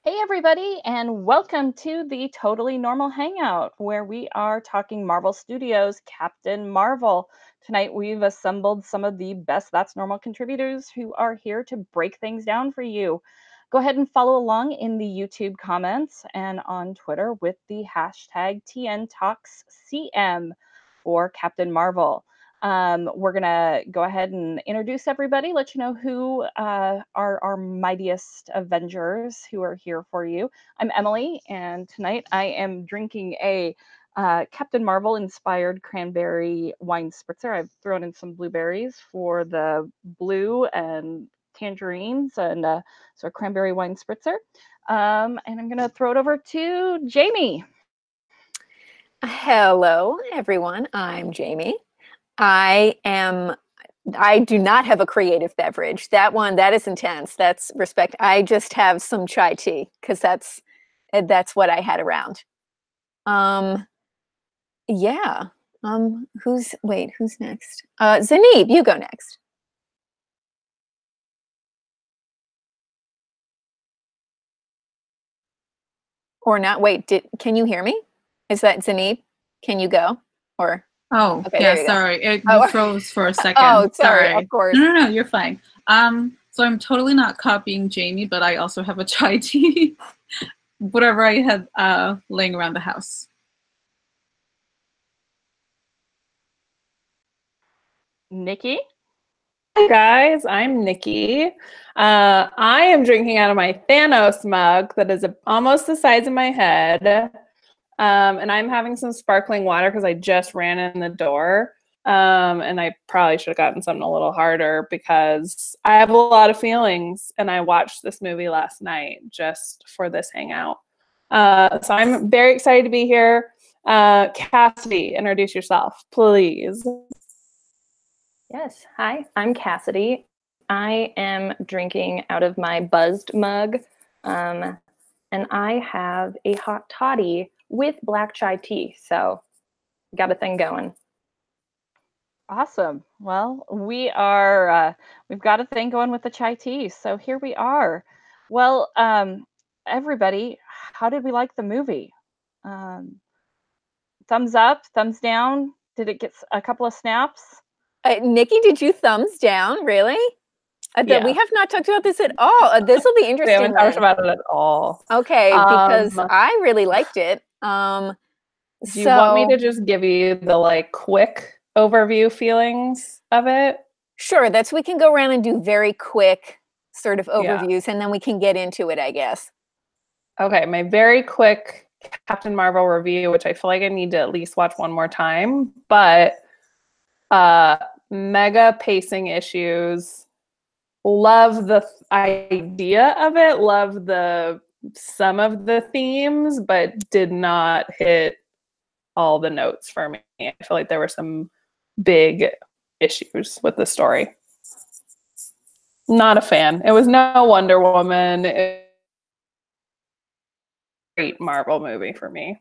Hey, everybody, and welcome to the Totally Normal Hangout, where we are talking Marvel Studios' Captain Marvel. Tonight, we've assembled some of the best That's Normal contributors who are here to break things down for you. Go ahead and follow along in the YouTube comments and on Twitter with the hashtag TNTalksCM for Captain Marvel. We're going to go ahead and introduce everybody, let you know who are our mightiest Avengers who are here for you. I'm Emily, and tonight I am drinking a Captain Marvel inspired cranberry wine spritzer. I've thrown in some blueberries for the blue and tangerines, and so a cranberry wine spritzer. And I'm going to throw it over to Jamie. Hello, everyone. I'm Jamie. I do not have a creative beverage. That is intense. That's respect. I just have some chai tea because that's what I had around. Yeah. Who's next? Zanib, you go next. Or not. Wait, can you hear me? Is that Zanib? Can you go? Or Oh, okay, yeah, there you sorry. go. You froze for a second. Oh, sorry. Of course. No, you're fine. So I'm totally not copying Jamie, but I also have a chai tea. Whatever I had laying around the house. Nikki? Hi guys, I'm Nikki. I am drinking out of my Thanos mug that is almost the size of my head. And I'm having some sparkling water because I just ran in the door. And I probably should have gotten something a little harder because I have a lot of feelings and I watched this movie last night just for this hangout. So I'm very excited to be here. Cassidy, introduce yourself, please. Yes. Hi, I'm Cassidy. I am drinking out of my buzzed mug, and I have a hot toddy with black chai tea. So, got a thing going. Awesome. Well, we've got a thing going with the chai tea. So here we are. Well, everybody, how did we like the movie? Thumbs up, thumbs down? Did it get a couple of snaps? Nikki, did you thumbs down? Really? Yeah. We have not talked about this at all. This will be interesting. We haven't talked about it at all. Okay, because I really liked it. Do you want me to just give you the quick overview feelings of it? Sure, we can go around and do very quick sort of overviews, and then we can get into it, I guess. Okay, my very quick Captain Marvel review, which I feel like I need to at least watch one more time, but mega pacing issues. Love the idea of it, love some of the themes, but did not hit all the notes for me. I feel like there were some big issues with the story. Not a fan. It was no Wonder Woman. Great Marvel movie for me.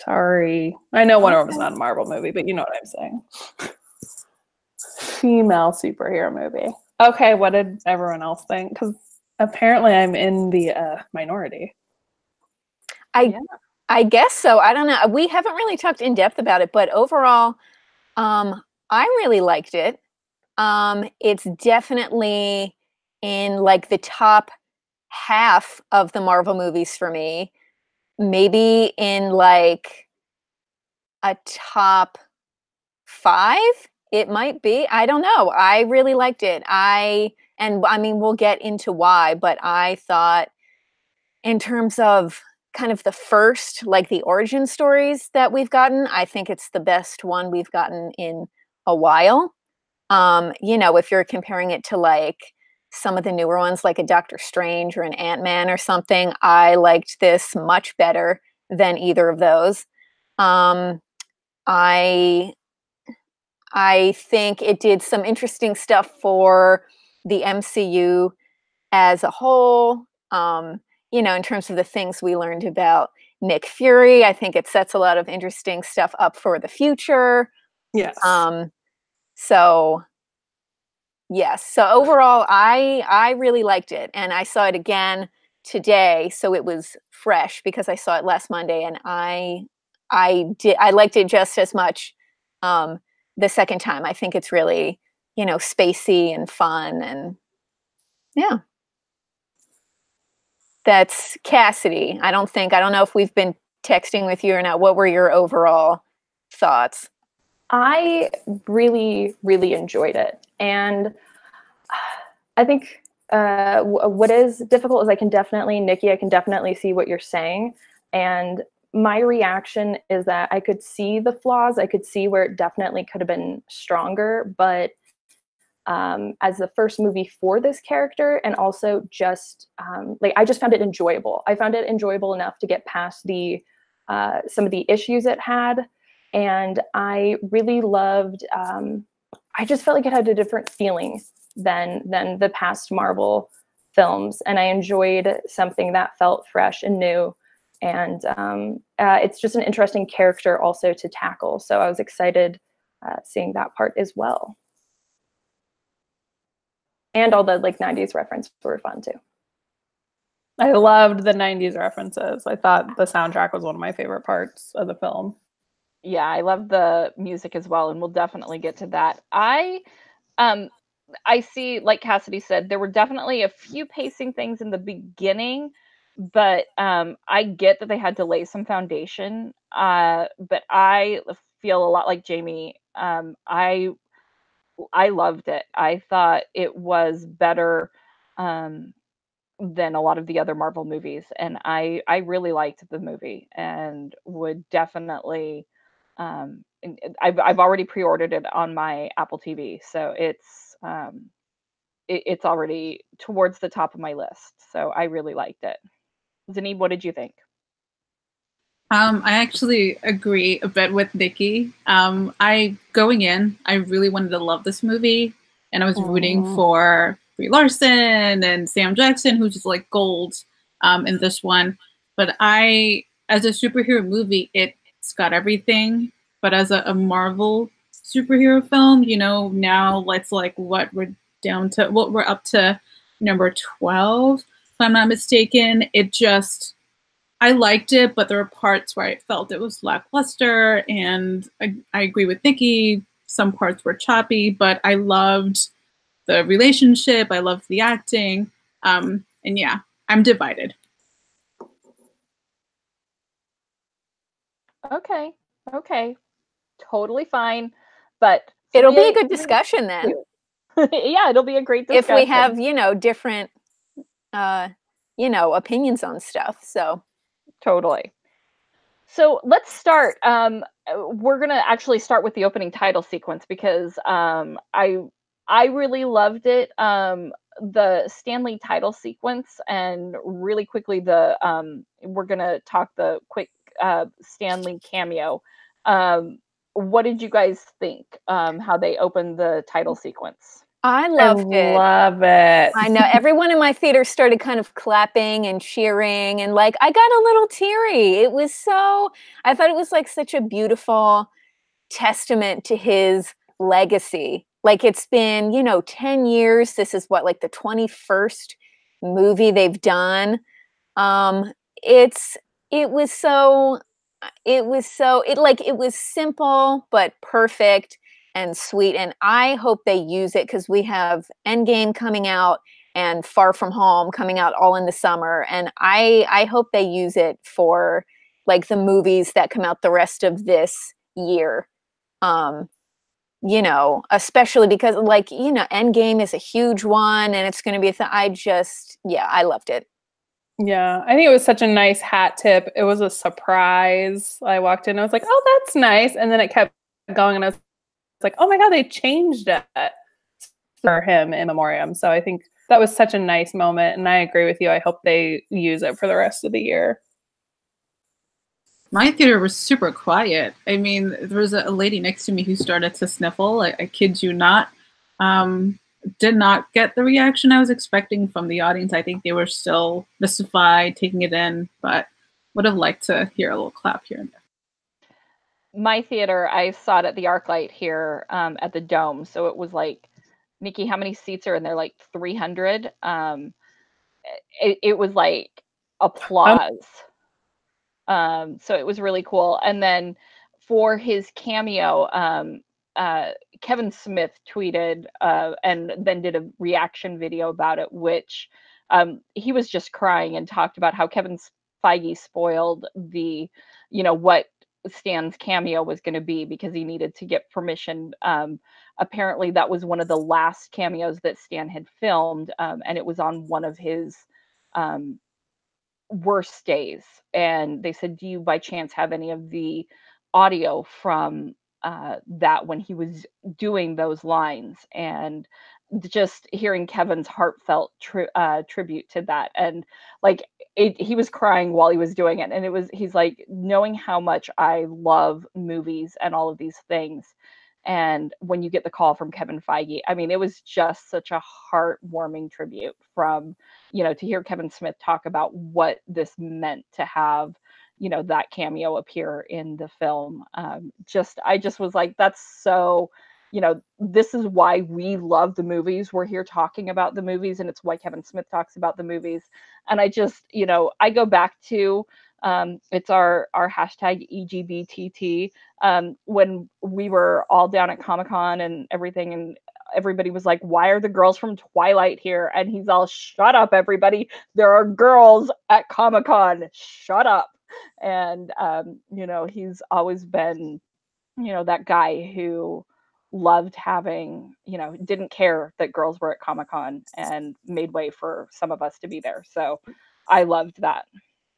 Sorry. I know Wonder Woman's not a Marvel movie, but you know what I'm saying. Female superhero movie. Okay, what did everyone else think? Because apparently I'm in the minority. I guess so. I don't know. We haven't really talked in depth about it, but overall, I really liked it. It's definitely in the top half of the Marvel movies for me. Maybe in a top 5, it might be. I don't know. I really liked it. We'll get into why, but I thought in terms of kind of the first, the origin stories that we've gotten, I think it's the best one we've gotten in a while. If you're comparing it to some of the newer ones, like a Doctor Strange or an Ant-Man or something, I liked this much better than either of those. I think it did some interesting stuff for the MCU as a whole. In terms of the things we learned about Nick Fury, I think it sets a lot of interesting stuff up for the future. Yes. So overall, I really liked it, and I saw it again today, so it was fresh because I saw it last Monday, and I liked it just as much the second time. I think it's really, spacey and fun, and yeah. That's Cassidy. I don't know if we've been texting with you or not. What were your overall thoughts? I really, really enjoyed it. And I think what is difficult is Nikki, I can definitely see what you're saying. And my reaction is that I could see the flaws. I could see where it definitely could have been stronger. But as the first movie for this character, and also just I just found it enjoyable. I found it enjoyable enough to get past the some of the issues it had. And I really loved, I just felt like it had a different feeling than the past Marvel films. And I enjoyed something that felt fresh and new. And it's just an interesting character also to tackle. So I was excited seeing that part as well. And all the 90s references were fun too. I loved the 90s references. I thought the soundtrack was one of my favorite parts of the film. Yeah, I love the music as well, and we'll definitely get to that. I see, like Cassidy said, there were definitely a few pacing things in the beginning, but I get that they had to lay some foundation. But I feel a lot like Jamie. I loved it. I thought it was better than a lot of the other Marvel movies, and I really liked the movie and would definitely. I've already pre-ordered it on my Apple TV, so it's already towards the top of my list. So I really liked it. Zinni, what did you think? I actually agree a bit with Nikki. Going in, I really wanted to love this movie, and I was rooting for Brie Larson and Sam Jackson, who's just like gold in this one. But as a superhero movie, it's got everything. But as a Marvel superhero film, now let's what we're up to number 12, if I'm not mistaken. I liked it, but there were parts where I felt it was lackluster, and I agree with Nikki. Some parts were choppy, but I loved the relationship. I loved the acting. And yeah, I'm divided. Okay. Totally fine. But it'll be a good discussion then. Yeah, it'll be a great discussion. If we have, different, opinions on stuff. So totally. So let's start. We're gonna actually start with the opening title sequence because I really loved it. The Stanley title sequence, and really quickly we're gonna talk the quick Stanley cameo. What did you guys think? How they opened the title sequence? I loved it. Love it. I know everyone in my theater started kind of clapping and cheering, and I got a little teary. I thought it was such a beautiful testament to his legacy. It's been, 10 years. This is the 21st movie they've done. It was simple but perfect and sweet, and I hope they use it because we have Endgame coming out and Far From Home coming out all in the summer, and I hope they use it for the movies that come out the rest of this year. Especially because Endgame is a huge one, and it's going to be I loved it. Yeah, I think it was such a nice hat tip. It was a surprise. I walked in, I was like, oh, that's nice. And then it kept going, and I was like, oh my God, they changed it for him in memoriam. So I think that was such a nice moment. And I agree with you. I hope they use it for the rest of the year. My theater was super quiet. I mean, there was a lady next to me who started to sniffle. I kid you not. Did not get the reaction I was expecting from the audience. I think they were still mystified, taking it in, but would have liked to hear a little clap here and there. My theater, I saw it at the ArcLight here at the Dome. So it was Nikki, how many seats are in there? 300. it was like applause. So it was really cool. And then for his cameo, Kevin Smith tweeted and then did a reaction video about it, which he was just crying and talked about how Kevin Feige spoiled the, what Stan's cameo was going to be because he needed to get permission. Apparently, that was one of the last cameos that Stan had filmed, and it was on one of his um, worst days. And they said, "Do you by chance have any of the audio from that when he was doing those lines?" And just hearing Kevin's heartfelt tribute to that, and like he was crying while he was doing it, and he's like, knowing how much I love movies and all of these things. And when you get the call from Kevin Feige, I mean, it was just such a heartwarming tribute from, to hear Kevin Smith talk about what this meant to have, that cameo appear in the film. I just was like, that's so, this is why we love the movies. We're here talking about the movies, and it's why Kevin Smith talks about the movies. And I just, I go back to, it's our hashtag EGBTT. When we were all down at Comic-Con and everything, and everybody was like, "Why are the girls from Twilight here?" And he's all, "Shut up, everybody. There are girls at Comic-Con. Shut up." And he's always been, that guy who loved having, didn't care that girls were at Comic-Con and made way for some of us to be there. So I loved that.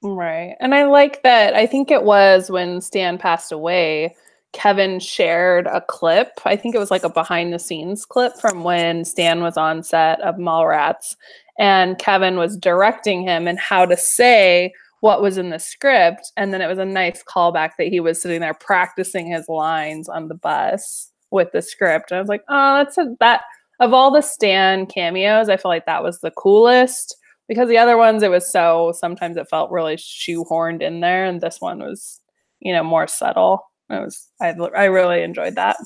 Right. And I like that. I think it was when Stan passed away, Kevin shared a clip. I think it was like a behind the scenes clip from when Stan was on set of Mallrats. And Kevin was directing him and how to say what was in the script. And then it was a nice callback that he was sitting there practicing his lines on the bus with the script. And I was like, oh, that of all the Stan cameos, I feel like that was the coolest. Because the other ones, sometimes it felt really shoehorned in there, and this one was, more subtle. I really enjoyed that.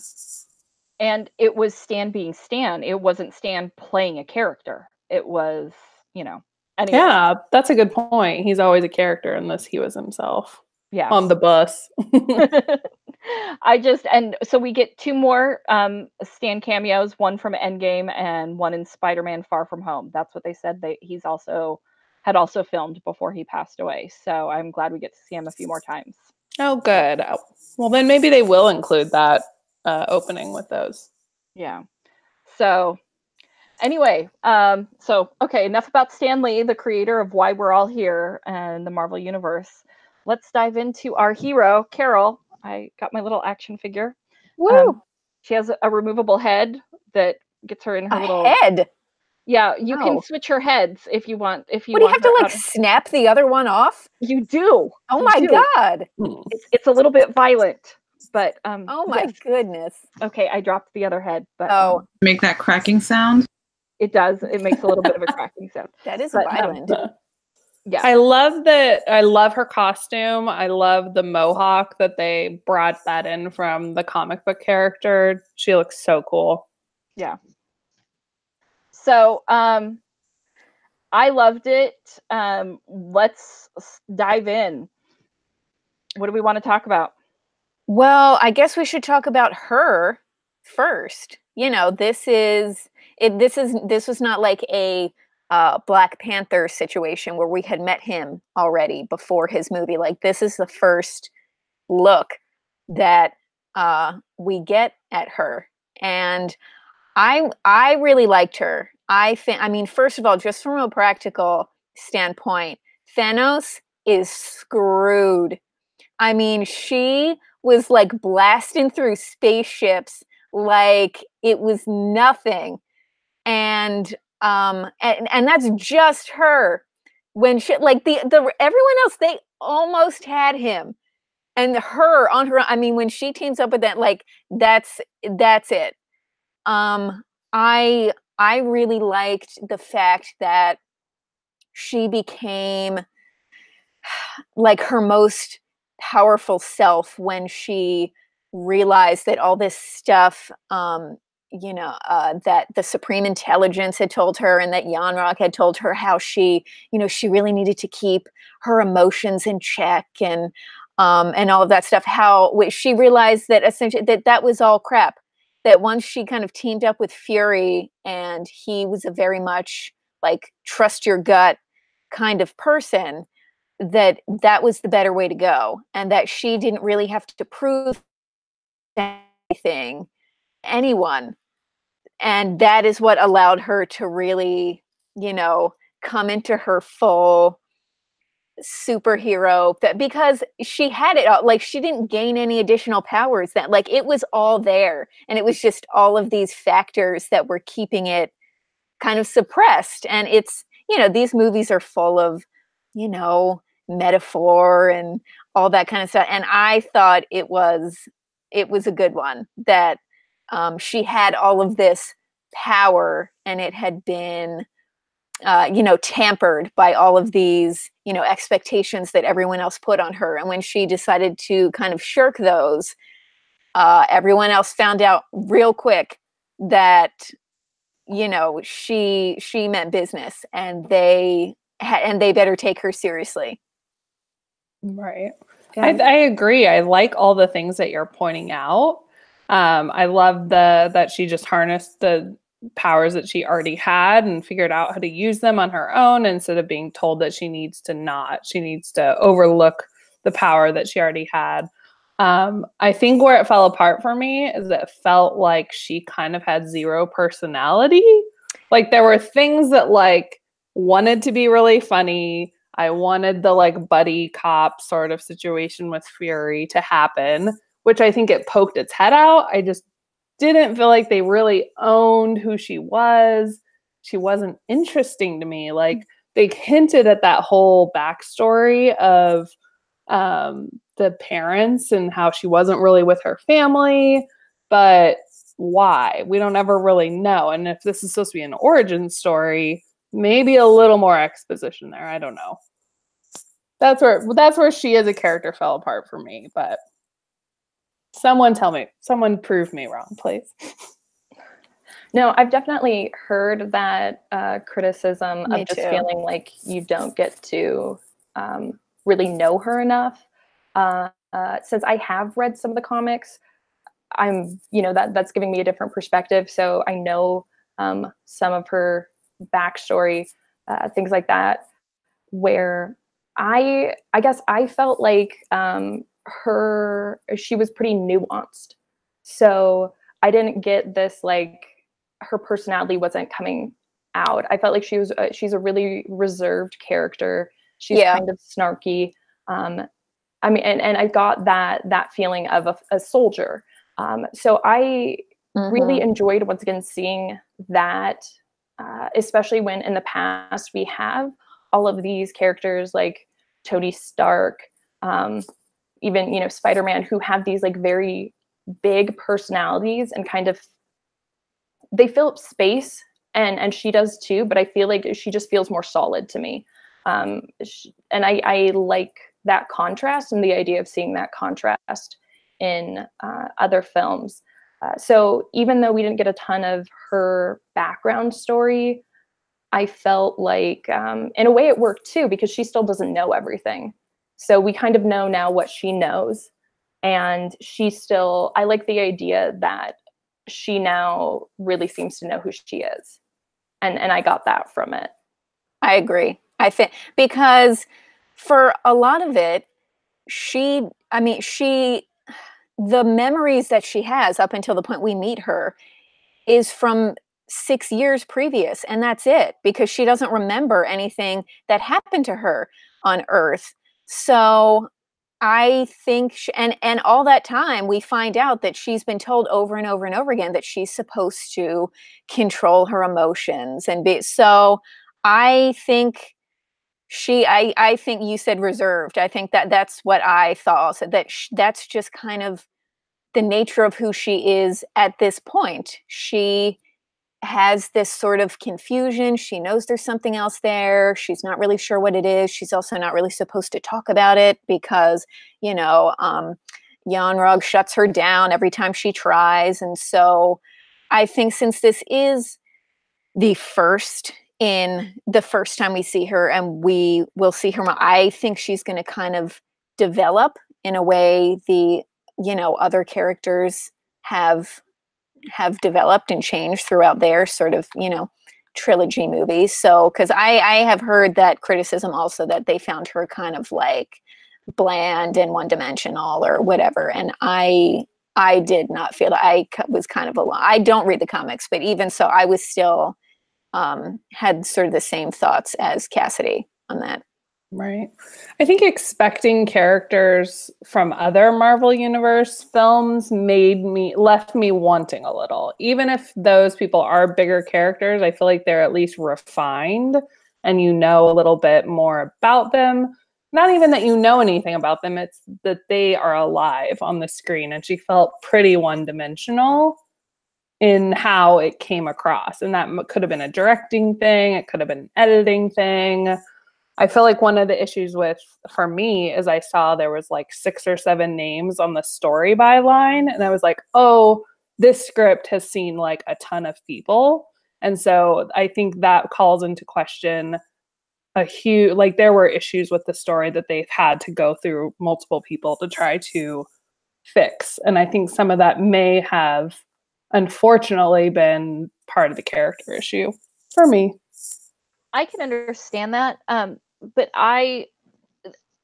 And it was Stan being Stan. It wasn't Stan playing a character. It was, anyway. Yeah, that's a good point. He's always a character, unless he was himself. Yeah. On the bus. And so we get two more Stan cameos, one from Endgame and one in Spider-Man Far From Home. That's what they said. He's had also filmed before he passed away. So I'm glad we get to see him a few more times. Oh, good. Well, then maybe they will include that opening with those. Yeah. So anyway, okay, enough about Stan Lee, the creator of why we're all here and the Marvel Universe. Let's dive into our hero, Carol. I got my little action figure. Woo! She has a removable head that gets her in her little head. Yeah, you can switch her heads if you want. What, do you have to like snap the other one off? You do. Oh my God! It's a little bit violent, but oh my goodness. Okay, I dropped the other head, but make that cracking sound. It does. It makes a little bit of a cracking sound. That is violent. Yeah. I love that. I love her costume. I love the mohawk that they brought that in from the comic book character. She looks so cool. Yeah. So, I loved it. Let's dive in. What do we want to talk about? Well, I guess we should talk about her first. This was not like a Black Panther situation where we had met him already before his movie. Like, this is the first look that we get at her, and I really liked her. I mean, first of all, just from a practical standpoint, Thanos is screwed. I mean, she was like blasting through spaceships like it was nothing, and that's just her. When she, like, the everyone else, they almost had him, and her on her. I mean, when she teams up with that, like, that's it. I really liked the fact that she became like her most powerful self when she realized that all this stuff, that the Supreme Intelligence had told her, and that Yanrog had told her how she really needed to keep her emotions in check, and all of that stuff. How she realized that essentially that was all crap. That once she kind of teamed up with Fury, and he was a very much like trust your gut kind of person, that was the better way to go, and that she didn't really have to prove anything anyone, and that is what allowed her to really come into her full superhero, because she had it all. Like, she didn't gain any additional powers, that like it was all there, and it was just all of these factors that were keeping it kind of suppressed. And it's these movies are full of metaphor and all that kind of stuff, and I thought it was a good one, that she had all of this power, and it had been tampered by all of these expectations that everyone else put on her. And when she decided to kind of shirk those, everyone else found out real quick that she meant business, and they better take her seriously. Right. Yeah. I agree. I like all the things that you're pointing out. I love that she just harnessed the powers that she already had and figured out how to use them on her own, instead of being told that she needs to overlook the power that she already had. I think where it fell apart for me is that it felt like she kind of had zero personality. Like, there were things that like wanted to be really funny. I wanted the like buddy cop sort of situation with Fury to happen, which I think it poked its head out. I just didn't feel like they really owned who she was. She wasn't interesting to me. Like, they hinted at that whole backstory of the parents and how she wasn't really with her family, but why? We don't ever really know. And if this is supposed to be an origin story, maybe a little more exposition there. I don't know. That's where she as a character fell apart for me, but someone prove me wrong, please. No, I've definitely heard that criticism Me of just too. feeling like you don't get to really know her enough. Since I have read some of the comics, I'm, that's giving me a different perspective. So I know some of her backstory, things like that, where I guess I felt like she was pretty nuanced. So I didn't get this, like, her personality wasn't coming out. I felt like she's a really reserved character. She's kind of snarky. I mean, and I got that feeling of a soldier. So I really enjoyed, once again, seeing that, especially when in the past we have all of these characters like Tony Stark, even, Spider-Man, who have these like very big personalities, and kind of they fill up space, and she does too, but I feel like she just feels more solid to me. And I like that contrast, and the idea of seeing that contrast in other films. So even though we didn't get a ton of her background story, I felt like in a way it worked too, because she still doesn't know everything. So we kind of know now what she knows. And I like the idea that she now really seems to know who she is. And I got that from it. I agree. I think because for a lot of it, the memories that she has up until the point we meet her is from 6 years previous, and that's it, because she doesn't remember anything that happened to her on Earth. So I think, and all that time we find out that she's been told over and over and over again that she's supposed to control her emotions and be. So I think I think you said reserved. I think that's what I thought also, that that's just kind of the nature of who she is at this point. She has this sort of confusion. She knows there's something else there. She's not really sure what it is. She's also not really supposed to talk about it because, Yanrog shuts her down every time she tries. And so I think since this is the first time we see her, and we will see her, I think she's going to kind of develop in a way the other characters have developed and changed throughout their sort of trilogy movies. So because I have heard that criticism also, that they found her kind of like bland and one-dimensional or whatever, and I did not feel that. I was kind of alone. I don't read the comics, but even so, I was still had sort of the same thoughts as Cassidy on that. Right. I think expecting characters from other Marvel Universe films left me wanting a little. Even if those people are bigger characters, I feel like they're at least refined and you know a little bit more about them. Not even that you know anything about them, it's that they are alive on the screen. And she felt pretty one-dimensional in how it came across. And that could have been a directing thing, it could have been an editing thing. I feel like one of the issues for me is I saw there was like 6 or 7 names on the story byline, and I was like, oh, this script has seen like a ton of people. And so I think that calls into question like there were issues with the story that they've had to go through multiple people to try to fix. And I think some of that may have unfortunately been part of the character issue for me. I can understand that. But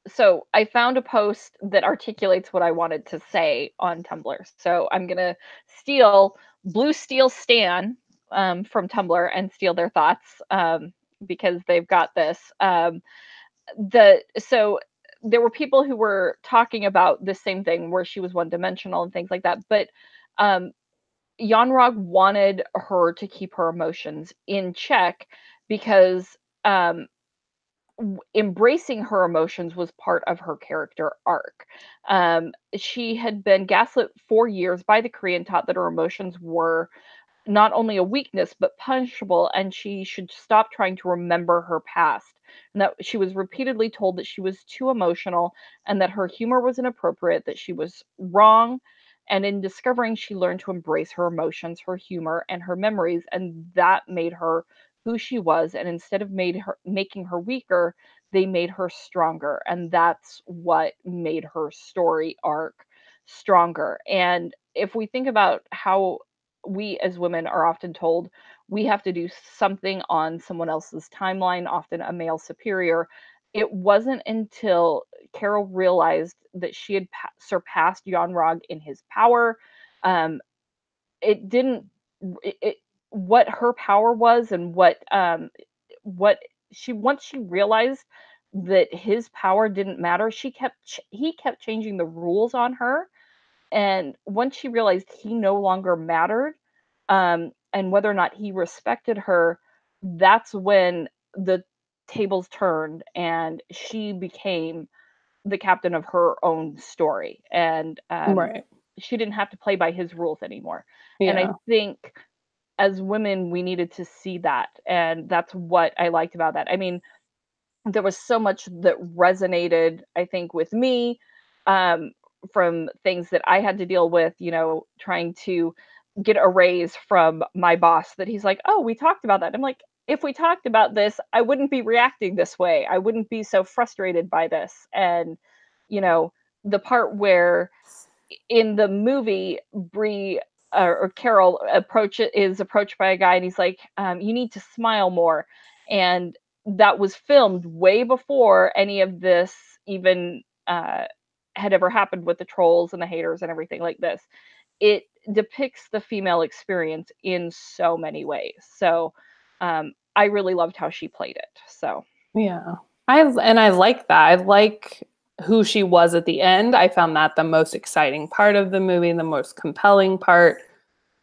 so I found a post that articulates what I wanted to say on Tumblr. So I'm going to steal Blue Steel Stan from Tumblr and steal their thoughts because they've got this. So there were people who were talking about the same thing where she was one-dimensional and things like that. But Yanrog wanted her to keep her emotions in check because embracing her emotions was part of her character arc. She had been gaslit for years by the Korean, taught that her emotions were not only a weakness but punishable, and she should stop trying to remember her past, and that she was repeatedly told that she was too emotional and that her humor was inappropriate, that she was wrong. And in discovering, she learned to embrace her emotions, her humor, and her memories, and that made her who she was. And instead of making her weaker, they made her stronger, and that's what made her story arc stronger. And if we think about how we as women are often told we have to do something on someone else's timeline, often a male superior. It wasn't until Carol realized that she had surpassed Yonrog in his power. It didn't. What her power was, and what she once she realized that his power didn't matter. He kept changing the rules on her, and once she realized he no longer mattered, and whether or not he respected her, that's when the tables turned and she became the captain of her own story. And Right. she didn't have to play by his rules anymore. And I Yeah. think as women, we needed to see that. And that's what I liked about that. I mean, there was so much that resonated, I think, with me, from things that I had to deal with, trying to get a raise from my boss, that he's like, oh, we talked about that. I'm like, if we talked about this, I wouldn't be reacting this way. I wouldn't be so frustrated by this. And, the part where in the movie, Bree or Carol is approached by a guy, and he's like, you need to smile more. And that was filmed way before any of this even had ever happened with the trolls and the haters and everything like this. It depicts the female experience in so many ways. So I really loved how she played it. So Yeah. I like that. I like who she was at the end. I found that the most exciting part of the movie, the most compelling part.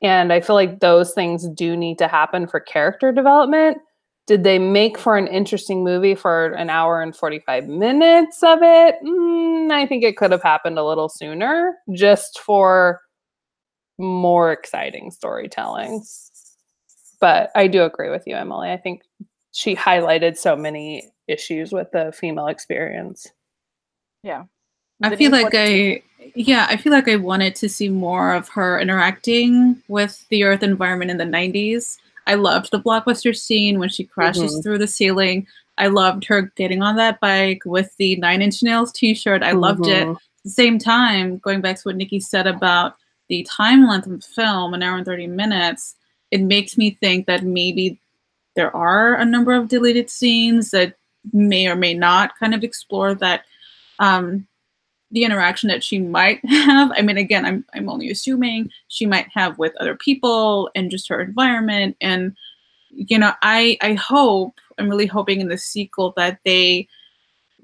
And I feel like those things do need to happen for character development. Did they make for an interesting movie for an hour and 45 minutes of it? I think it could have happened a little sooner, just for more exciting storytelling. But I do agree with you, Emily. I think she highlighted so many issues with the female experience. yeah. I feel like I wanted to see more of her interacting with the Earth environment in the 90s. I loved the blockbuster scene when she crashes through the ceiling. I loved her getting on that bike with the Nine Inch Nails t-shirt. I loved it. At the same time, going back to what Nikki said about the time length of the film, an hour and 30 minutes, it makes me think that maybe there are a number of deleted scenes that may or may not kind of explore that the interaction that she might have. I mean, again, I'm only assuming she might have with other people and just her environment. And, you know, I'm really hoping in the sequel that they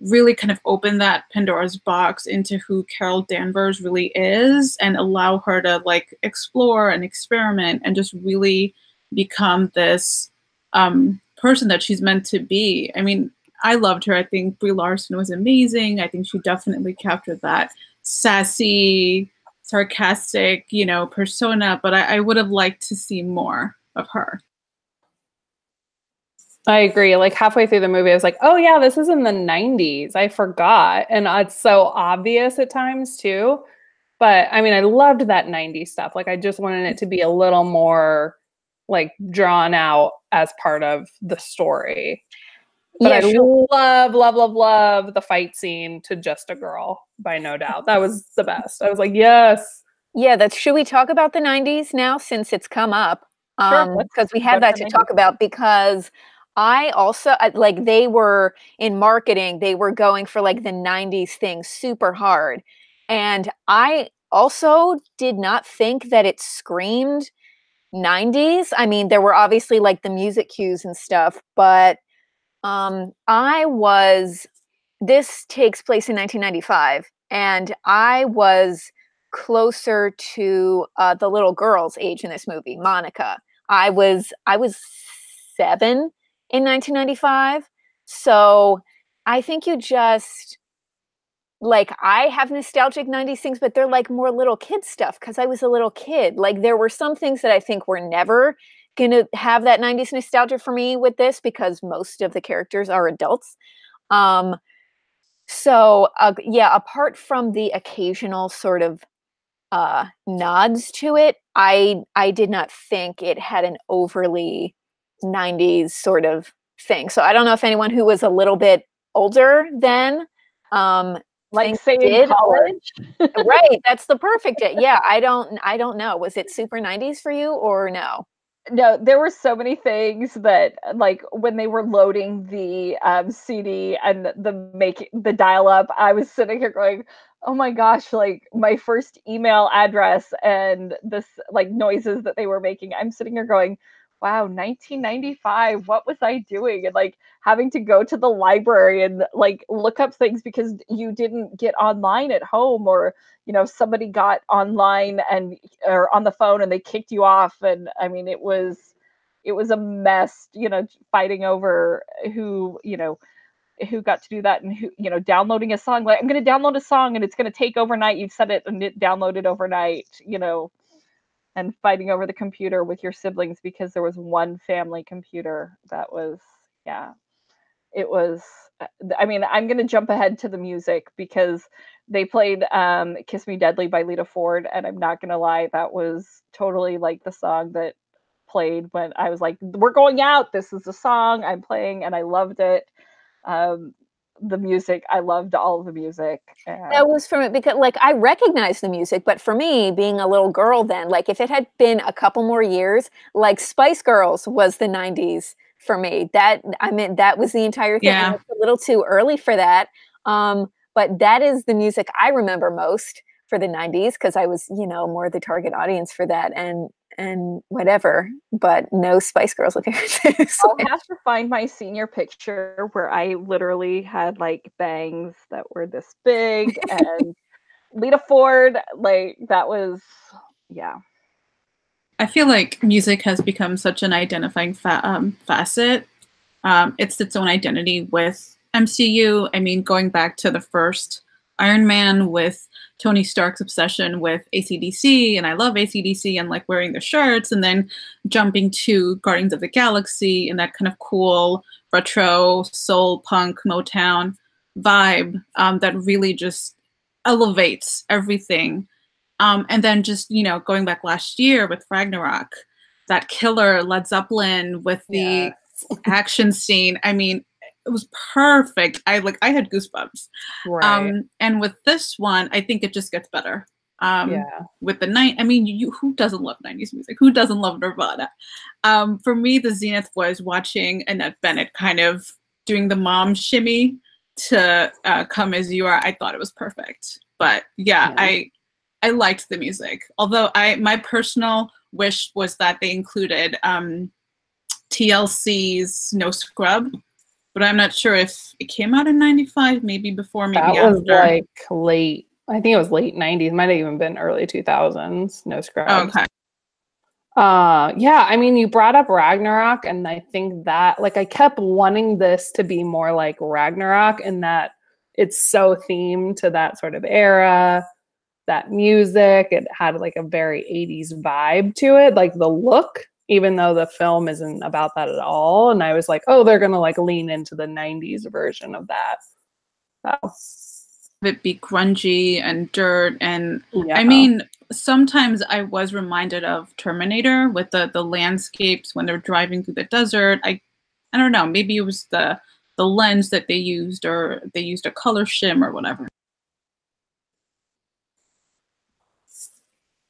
really kind of open that Pandora's box into who Carol Danvers really is and allow her to like explore and experiment and just really become this person that she's meant to be. I mean, I loved her. I think Brie Larson was amazing. I think she definitely captured that sassy, sarcastic, you know, persona, but I would have liked to see more of her. I agree. Like halfway through the movie, I was like, oh yeah, this is in the 90s. I forgot. And it's so obvious at times too. But I mean, I loved that 90s stuff. Like I just wanted it to be a little more like drawn out as part of the story. But Yeah, I love the fight scene to Just a Girl by No Doubt. That was the best. I was like, yes. Yeah, should we talk about the 90s now since it's come up? Sure, Because we have that to talk about, because I also like, they were in marketing, they were going for like the 90s thing super hard. And I also did not think that it screamed 90s. I mean, there were obviously like the music cues and stuff, but this takes place in 1995, and I was closer to the little girl's age in this movie, Monica. I was 7 in 1995. So I think you just like, I have nostalgic 90s things, but they're like more little kid stuff because I was a little kid. Like there were some things that I think were never gonna have that 90s nostalgia for me with this because most of the characters are adults. So yeah, apart from the occasional sort of nods to it, I did not think it had an overly 90s sort of thing. So I don't know if anyone who was a little bit older then like say in college. Right, that's the perfect yeah, I don't know. Was it super 90s for you or no? No, there were so many things that, like, when they were loading the CD and the dial up, I was sitting here going, "Oh my gosh!" Like my first email address and this like noises that they were making. I'm sitting here going, "Wow, 1995. What was I doing?" And like having to go to the library and like look up things because you didn't get online at home, or you know somebody got online and or on the phone and they kicked you off. And I mean it was a mess, you know, fighting over who got to do that and who, you know, downloading a song. Like I'm going to download a song and it's going to take overnight. You've set it and it downloaded overnight, you know, and fighting over the computer with your siblings because there was one family computer. That was, yeah, it was, I mean, I'm going to jump ahead to the music because they played Kiss Me Deadly by Lita Ford. And I'm not going to lie, that was totally like the song that played when I was like, we're going out. This is the song I'm playing. And I loved it. The music, I loved all of the music. That was from it because like I recognized the music, but for me being a little girl then, like if it had been a couple more years, like Spice Girls was the 90s for me. That was the entire thing. Yeah. And it's a little too early for that. But that is the music I remember most for the 90s because I was, you know, more the target audience for that and whatever, but no Spice Girls appearances. I'll have to find my senior picture where I literally had like bangs that were this big and Lita Ford, like that was, yeah. I feel like music has become such an identifying facet. It's its own identity with MCU. I mean, going back to the first Iron Man with Tony Stark's obsession with AC/DC, and I love AC/DC and like wearing the shirts, and then jumping to Guardians of the Galaxy and that kind of cool retro soul punk Motown vibe that really just elevates everything. And then just, going back last year with Ragnarok, that killer Led Zeppelin with the action scene. I mean, it was perfect. I had goosebumps. Right. And with this one, I think it just gets better. Yeah. With the night, I mean, who doesn't love 90s music? Who doesn't love Nirvana? For me, the zenith was watching Annette Bennett kind of doing the mom shimmy to Come As You Are. I thought it was perfect. But yeah. I liked the music. Although my personal wish was that they included TLC's No Scrub, but I'm not sure if it came out in 95, maybe before, maybe that after. was like late. I think it was late 90s. Might have even been early 2000s. No Scrubs. Okay. Yeah, I mean, you brought up Ragnarok, and I think that, like, I kept wanting this to be more like Ragnarok in that it's so themed to that sort of era, that music. It had like a very 80s vibe to it, like the look, even though the film isn't about that at all. And I was like, oh, they're gonna like lean into the 90s version of that. So. It be grungy and dirt, and I mean, sometimes I was reminded of Terminator with the landscapes when they're driving through the desert. I don't know, maybe it was the lens that they used, or they used a color shim or whatever.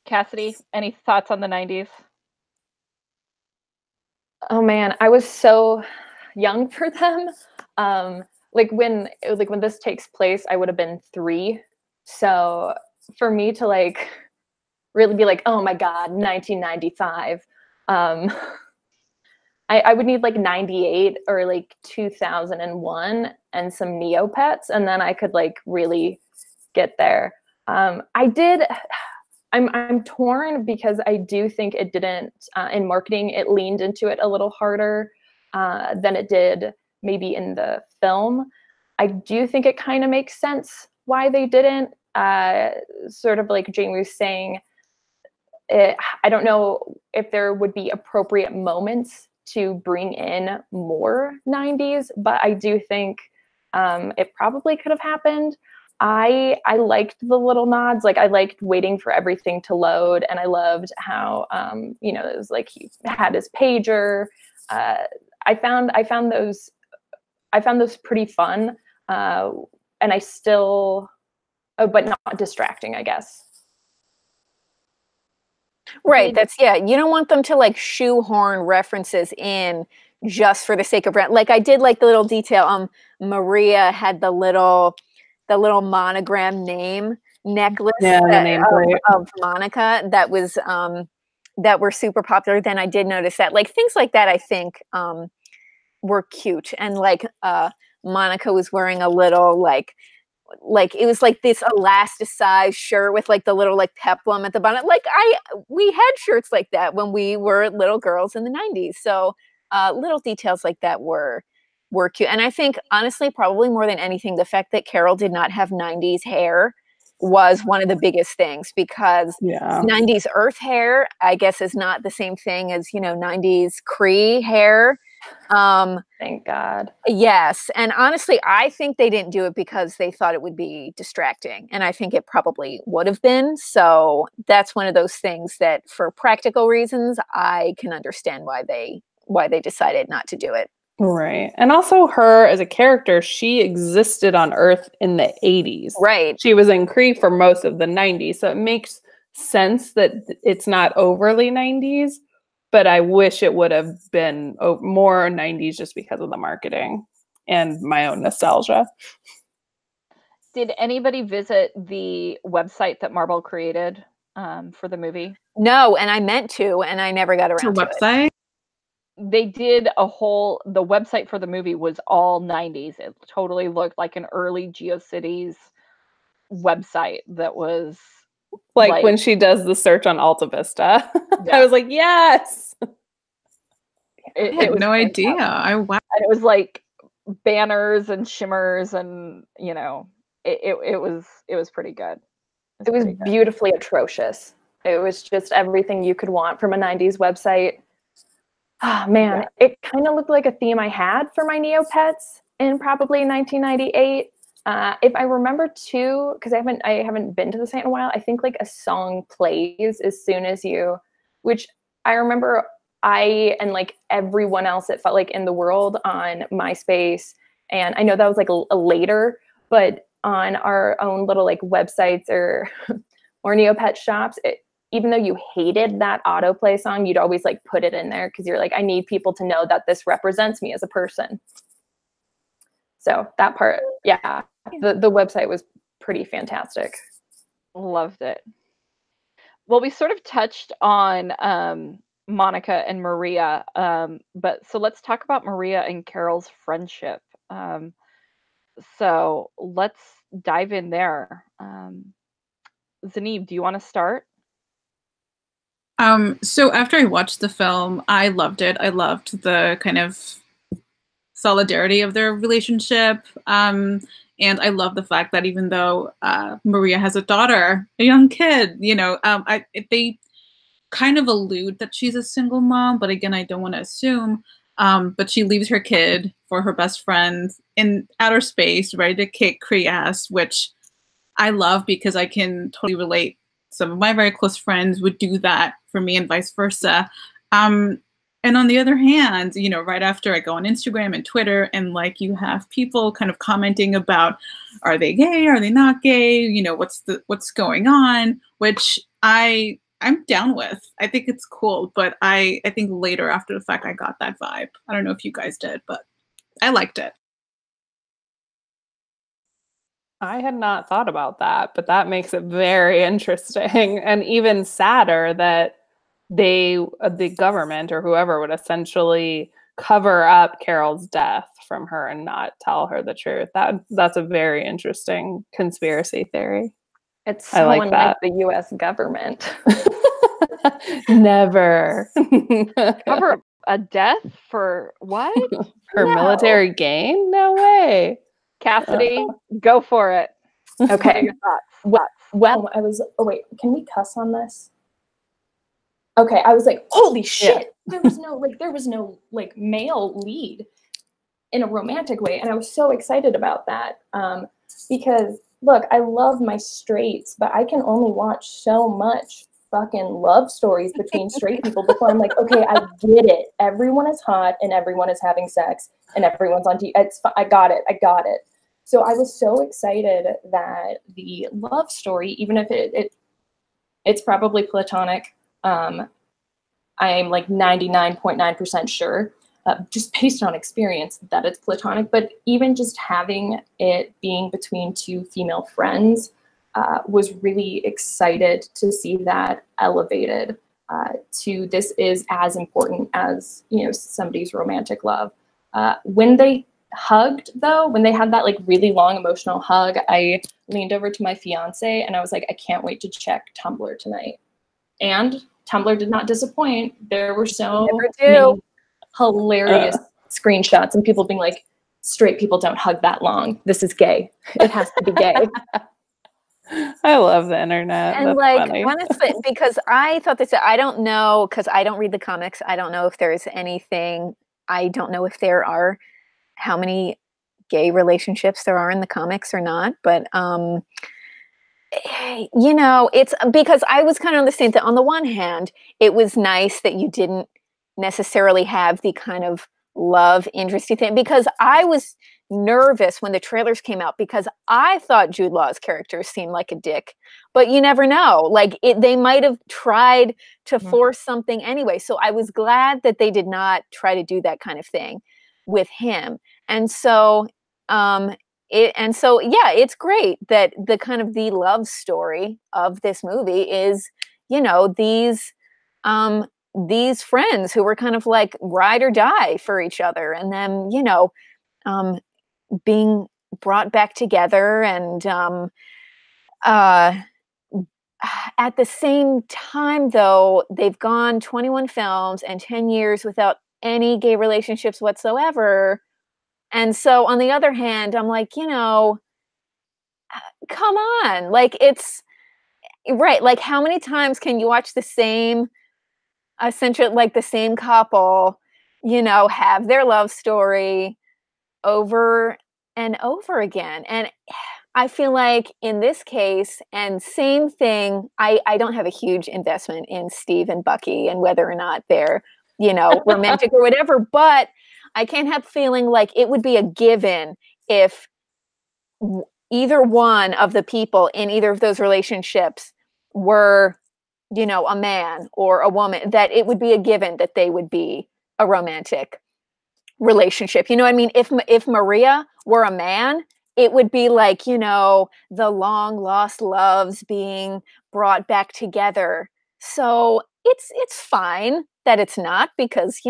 Cassidy, any thoughts on the 90s? Oh man, I was so young for them. Like when this takes place, I would have been 3. So for me to like really be like, oh my God, 1995, I would need like 98 or like 2001 and some Neopets, and then I could like really get there. I'm torn because I do think it didn't, in marketing, it leaned into it a little harder than it did maybe in the film. I do think it kind of makes sense why they didn't. Sort of like Jamie was saying, I don't know if there would be appropriate moments to bring in more 90s, but I do think it probably could have happened. I liked the little nods. Like I liked waiting for everything to load, and I loved how it was like he had his pager. I found those pretty fun, and I still, but not distracting, I guess. Right. That's, yeah. You don't want them to like shoehorn references in just for the sake of like I did like the little detail. Maria had the little monogram name necklace of Monica that was that were super popular. Then I did notice that like things like that I think were cute, and like Monica was wearing a little like it was like this elasticized shirt with like the little like peplum at the bottom. Like we had shirts like that when we were little girls in the 90s. So little details like that were cute. And I think honestly, probably more than anything, the fact that Carol did not have 90s hair was one of the biggest things, because 90s Earth hair, I guess, is not the same thing as, 90s Cree hair. Thank God. Yes. And honestly, I think they didn't do it because they thought it would be distracting. And I think it probably would have been. So that's one of those things that for practical reasons, I can understand why they decided not to do it. Right. And also her as a character, she existed on Earth in the 80s. Right. She was in Cree for most of the 90s. So it makes sense that it's not overly 90s, but I wish it would have been more 90s just because of the marketing and my own nostalgia. Did anybody visit the website that Marvel created for the movie? No, and I meant to, and I never got around to it. Website? They did the website for the movie was all 90s. It totally looked like an early GeoCities website that was like when she does the search on Alta Vista. Yeah. I was like, yes. I had no idea. And it was like banners and shimmers, and it was pretty good. It was beautifully atrocious. It was just everything you could want from a 90s website. Oh man, it kind of looked like a theme I had for my Neopets in probably 1998. If I remember too, because I haven't been to the site in a while. I think like a song plays as soon as you, which I remember I and like everyone else it felt like in the world on MySpace, and I know that was like a later, but on our own little like websites or Neopet shops, even though you hated that autoplay song, you'd always like put it in there because you're like, I need people to know that this represents me as a person. So that part, yeah, the website was pretty fantastic. Loved it. Well, we sort of touched on Monica and Maria, but so let's talk about Maria and Carol's friendship. So let's dive in there. Zaneeb, do you want to start? So after I watched the film, I loved it. I loved the kind of solidarity of their relationship. And I love the fact that even though Maria has a daughter, a young kid, they kind of allude that she's a single mom, but again, I don't want to assume. But she leaves her kid for her best friend in outer space, ready to kick Kree-ass, which I love because I can totally relate. Some of my very close friends would do that for me and vice versa. And on the other hand, right after I go on Instagram and Twitter and like you have people kind of commenting about, are they gay? Are they not gay? What's going on? Which I'm down with. I think it's cool, but I think later after the fact, I got that vibe. I don't know if you guys did, but I liked it. I had not thought about that, but that makes it very interesting and even sadder that the government or whoever would essentially cover up Carol's death from her and not tell her the truth. That's a very interesting conspiracy theory. It's so like unlike the U.S. government. Never. Cover a death for what? Her military gain? No way. Cassidy, go for it. Okay. Your thoughts. Well, oh wait, can we cuss on this? Okay, I was like, holy shit. Yeah. There was no male lead in a romantic way. And I was so excited about that. Because look, I love my straights, but I can only watch so much fucking love stories between straight people before I'm like, okay, I get it. Everyone is hot and everyone is having sex and everyone's on TV. I got it. So I was so excited that the love story, even if it's probably platonic, I'm like 99.9% sure, just based on experience, that it's platonic. But even just having it being between two female friends, was really excited to see that elevated to this is as important as somebody's romantic love. When they hugged, though, when they had that really long emotional hug, I leaned over to my fiance and I was like, I can't wait to check Tumblr tonight. And Tumblr did not disappoint. There were so many hilarious screenshots and people being like, straight people don't hug that long. This is gay. It has to be gay. I love the internet. And that's funny. Honestly, because I thought this, I don't know, because I don't read the comics. I don't know if there's anything. I don't know if there are how many gay relationships there are in the comics or not. But it's because I was kind of on the same thing. On the one hand, it was nice that you didn't necessarily have the kind of love interesting thing, because I was nervous when the trailers came out because I thought Jude Law's character seemed like a dick, but you never know. They might have tried to force something anyway. So I was glad that they did not try to do that kind of thing with him. And so, it's great that the kind of the love story of this movie is, these friends who were kind of like ride or die for each other, and then, being brought back together. And at the same time, though, they've gone 21 films and 10 years without any gay relationships whatsoever. And so on the other hand, I'm like, come on, it's right. How many times can you watch the same, essentially the same couple, have their love story over and over again. And I feel like in this case, and same thing, I don't have a huge investment in Steve and Bucky and whether or not they're, romantic or whatever, but I can't help feeling like it would be a given if either one of the people in either of those relationships were, a man or a woman, that it would be a given that they would be a romantic relationship. You know what I mean? If Maria were a man, it would be like, the long lost loves being brought back together. So it's fine that it's not, because,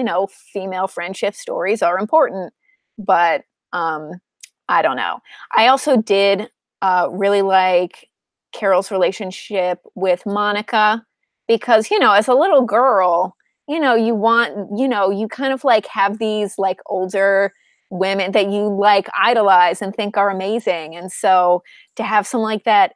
female friendship stories are important. But I don't know. I also did really like Carol's relationship with Monica, because, as a little girl, you want, you kind of like have these like older women that you like idolize and think are amazing. And so to have someone like that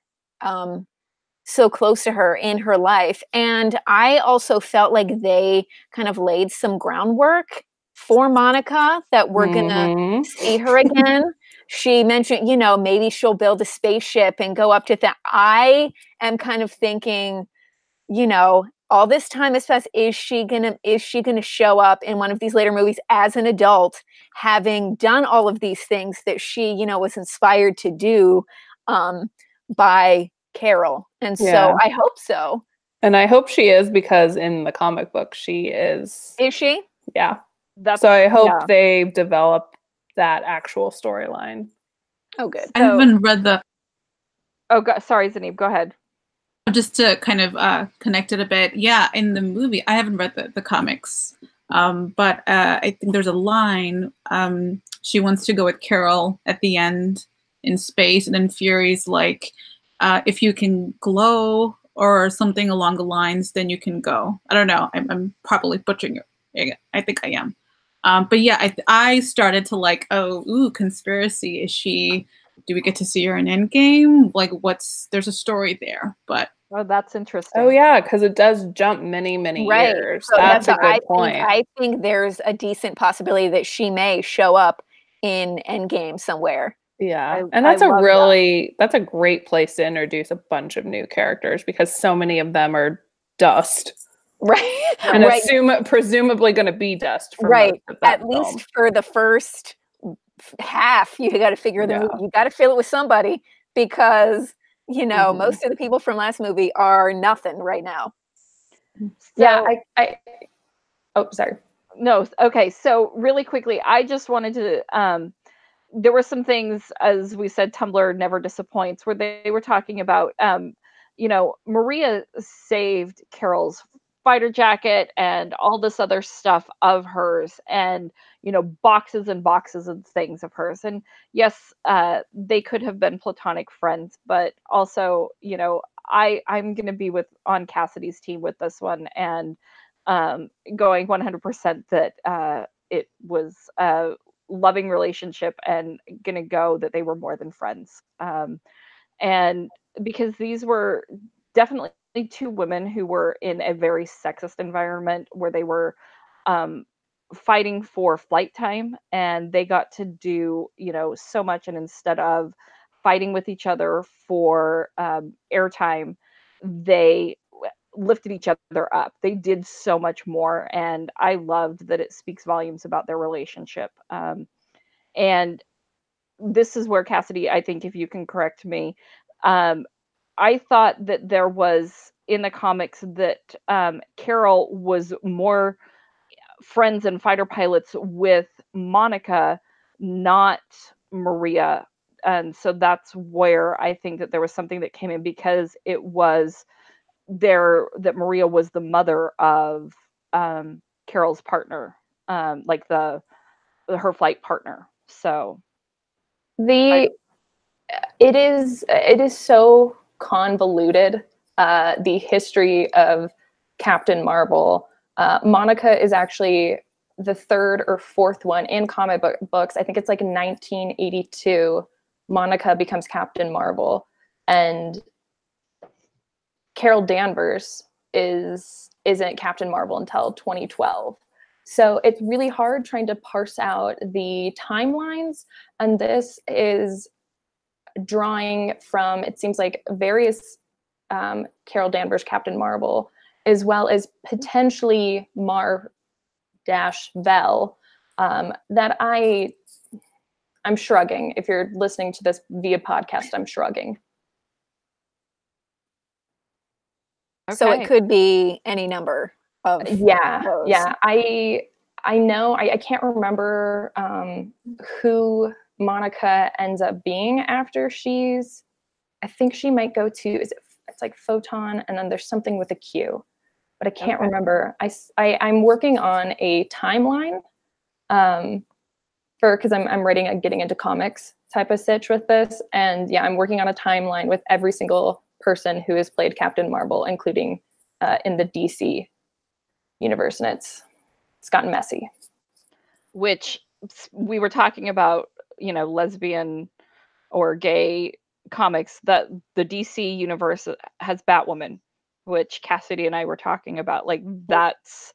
so close to her in her life. And I also felt like they kind of laid some groundwork for Monica, that we're going to see her again. She mentioned, maybe she'll build a spaceship and go up to that. I am kind of thinking, all this time has passed. Is she gonna show up in one of these later movies as an adult, having done all of these things that she, was inspired to do by Carol? And so I hope so. And I hope she is, because in the comic book she is. Is she? Yeah. So I hope they develop that actual storyline. Oh, good. I haven't read the. Oh, sorry, Zaneeb, go ahead. Just to kind of connect it a bit, in the movie, I haven't read the comics, but I think there's a line, she wants to go with Carol at the end in space, and then Fury's like, if you can glow or something along the lines, then you can go. I don't know, I'm probably butchering it. I think I am. But I started to like, conspiracy. Do we get to see her in Endgame? Like, there's a story there, but. Oh, that's interesting. Oh yeah, because it does jump many years. So that's a good point. I think there's a decent possibility that she may show up in Endgame somewhere. Yeah, and that's that's a great place to introduce a bunch of new characters, because so many of them are dust. Right. And presumably going to be dust for most of that At least for the first half, you got to figure you got to fill it with somebody, because most of the people from last movie are nothing right now. So, oh, sorry. No, okay. So really quickly, I just wanted to there were some things, as we said, Tumblr never disappoints, where they were talking about Maria saved Carol's fighter jacket and all this other stuff of hers, and boxes and boxes of things of hers. And yes, they could have been platonic friends, but also I'm gonna be on Cassidy's team with this one, and going 100% that it was a loving relationship, and gonna go that they were more than friends. And because these were definitely two women who were in a very sexist environment, where they were fighting for flight time, and they got to do so much, and instead of fighting with each other for airtime, they lifted each other up. They did so much more, and I loved that. It speaks volumes about their relationship. And this is where, Cassidy, I think if you can correct me, I thought that there was in the comics that Carol was more friends and fighter pilots with Monica, not Maria. And so that's where I think that there was something that came in, because it was there that Maria was the mother of Carol's partner, like her flight partner. So it is so convoluted, the history of Captain Marvel. Monica is actually the third or fourth one in comic books. I think it's like 1982. Monica becomes Captain Marvel, and Carol Danvers isn't Captain Marvel until 2012. So it's really hard trying to parse out the timelines. And this is drawing from, it seems like, various Carol Danvers Captain Marvel, as well as potentially Mar-Vel, that I'm shrugging. If you're listening to this via podcast, I'm shrugging. So it Okay. could be any number of Yeah, those. yeah. I know, I can't remember who Monica ends up being after she's, I think she might go to, it's like Photon, and then there's something with a Q, but I can't remember. I'm working on a timeline because I'm writing a getting into comics type of sitch with this. And yeah, I'm working on a timeline with every single person who has played Captain Marvel, including in the DC universe. And it's gotten messy. Which we were talking about, lesbian or gay comics, that the DC universe has Batwoman, which Cassidy and I were talking about. Like, that's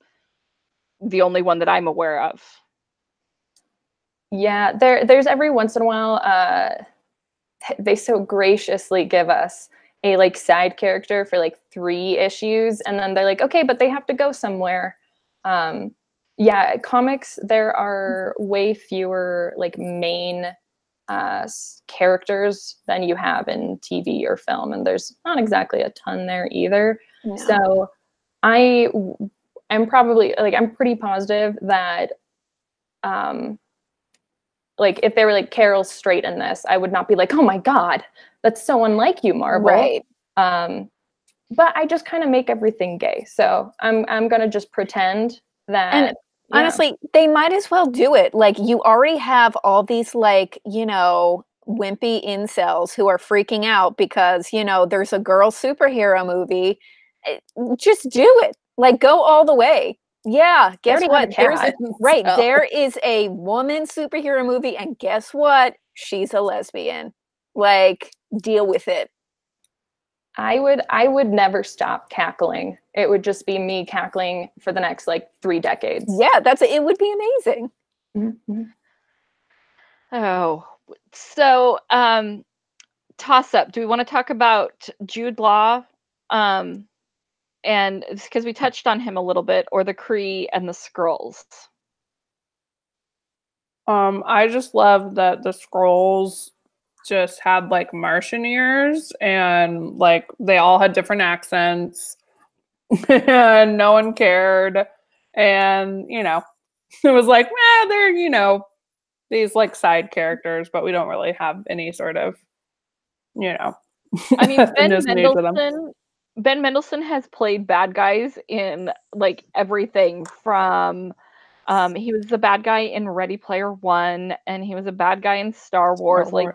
the only one that I'm aware of. Yeah, there's every once in a while, they so graciously give us a like side character for like 3 issues, and then they're like, okay, but they have to go somewhere. Yeah, comics, there are way fewer like main characters than you have in TV or film, and there's not exactly a ton there either. No. So I'm probably like, I'm pretty positive that like if they were like Carol's straight in this, I would not be like, oh my God, that's so unlike you, Marvel. Right. But I just kind of make everything gay. So I'm gonna just pretend that. And honestly, they might as well do it. Like, you already have all these like, wimpy incels who are freaking out because, there's a girl superhero movie. Just do it. Like, go all the way. Yeah, guess what? There is a woman superhero movie, and guess what? She's a lesbian. Like, deal with it. I would never stop cackling. It would just be me cackling for the next like 3 decades. Yeah, it would be amazing. Mm-hmm. Oh, so toss up. Do we want to talk about Jude Law? And because we touched on him a little bit, or the Kree and the Skrulls. I just love that the Skrulls just had like Martian ears, and like they all had different accents and no one cared. And, it was like, they're, these like side characters, but we don't really have any sort of, I mean, Ben Mendelsohn has played bad guys in like everything from he was the bad guy in Ready Player One, and he was a bad guy in Star Wars. Like,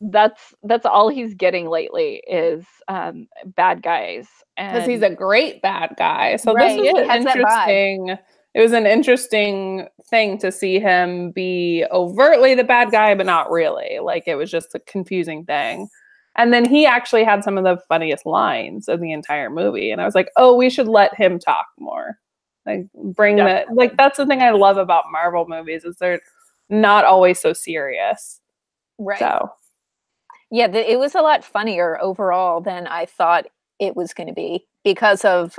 that's all he's getting lately is bad guys. Because he's a great bad guy. So right. This is interesting. It was an interesting thing to see him be overtly the bad guy, but not really. Like, it was just a confusing thing. And then he actually had some of the funniest lines of the entire movie. And I was like, oh, we should let him talk more. Like, bring that. Like, that's the thing I love about Marvel movies, is they're not always so serious. Right. So, yeah, it was a lot funnier overall than I thought it was going to be, because of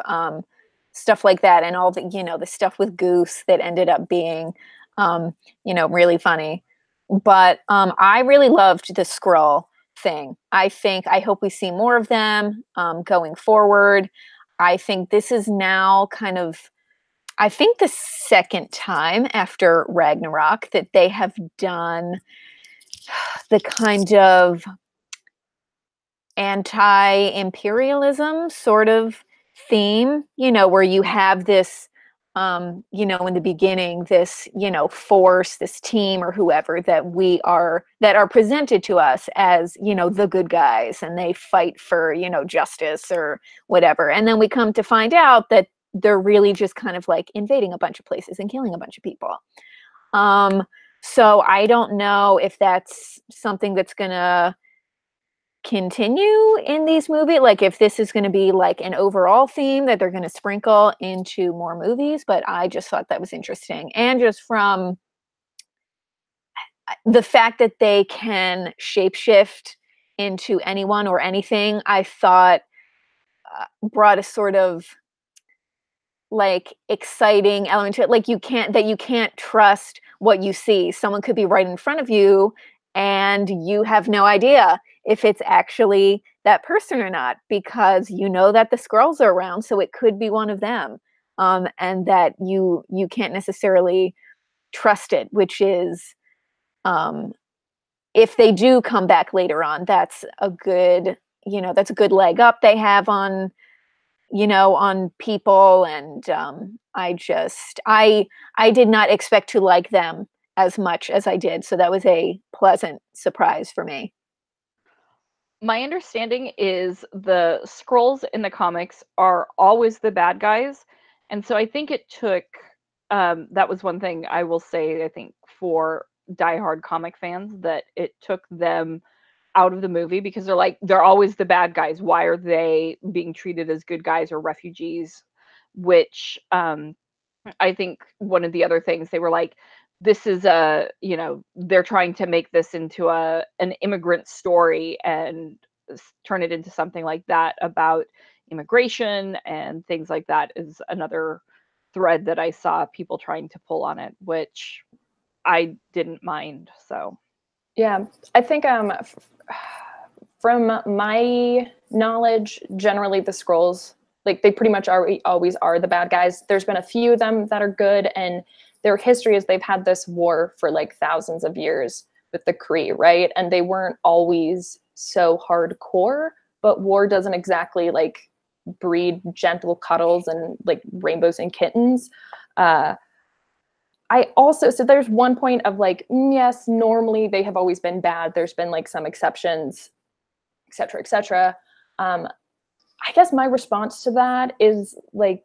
stuff like that, and all the, the stuff with Goose that ended up being, really funny. But I really loved the Skrull thing. I hope we see more of them going forward. I think this is now kind of, I think, the second time after Ragnarok that they have done the kind of anti-imperialism sort of theme, where you have this, in the beginning, this, force, this team or whoever that are presented to us as, the good guys, and they fight for, justice or whatever. And then we come to find out that they're really just kind of like invading a bunch of places and killing a bunch of people. So I don't know if that's something that's going to continue in these movies, like if this is going to be like an overall theme that they're going to sprinkle into more movies. But I just thought that was interesting, and just from the fact that they can shapeshift into anyone or anything, I thought brought a sort of like exciting element to it. Like you can't trust what you see. Someone could be right in front of you and you have no idea if it's actually that person or not, because you know that the Skrulls are around, so it could be one of them. And that you can't necessarily trust it, which is if they do come back later on, that's a good leg up they have on on people. And I did not expect to like them as much as I did, so that was a pleasant surprise for me. My understanding is the Skrulls in the comics are always the bad guys, and so I think it took that was one thing I will say, I think, for diehard comic fans, that it took them out of the movie because they're always the bad guys. Why are they being treated as good guys or refugees? Which I think one of the other things they were like, this is they're trying to make this into an immigrant story and turn it into something like that about immigration and things like that, is another thread that I saw people trying to pull on it, which I didn't mind. So yeah, I think from my knowledge, generally the Skrulls, like, they pretty much always are the bad guys. There's been a few of them that are good, and their history is they've had this war for like thousands of years with the Kree, right? And they weren't always so hardcore, but war doesn't exactly like breed gentle cuddles and like rainbows and kittens. So there's one point of like, yes, normally they have always been bad. There's been like some exceptions, et cetera, et cetera. I guess my response to that is like,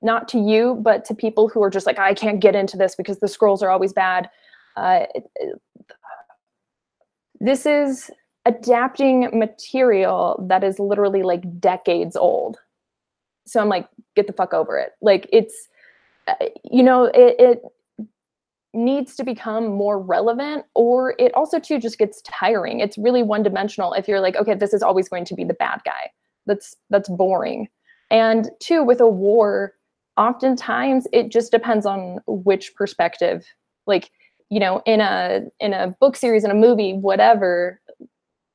not to you, but to people who are just like, I can't get into this because the Skrulls are always bad. This is adapting material that is literally like decades old. So I'm like, get the fuck over it. Like, it's, it needs to become more relevant, or it also too just gets tiring. It's really one-dimensional if you're like, okay, this is always going to be the bad guy. That's boring. And two, with a war, oftentimes it just depends on which perspective. Like, in a book series, in a movie, whatever,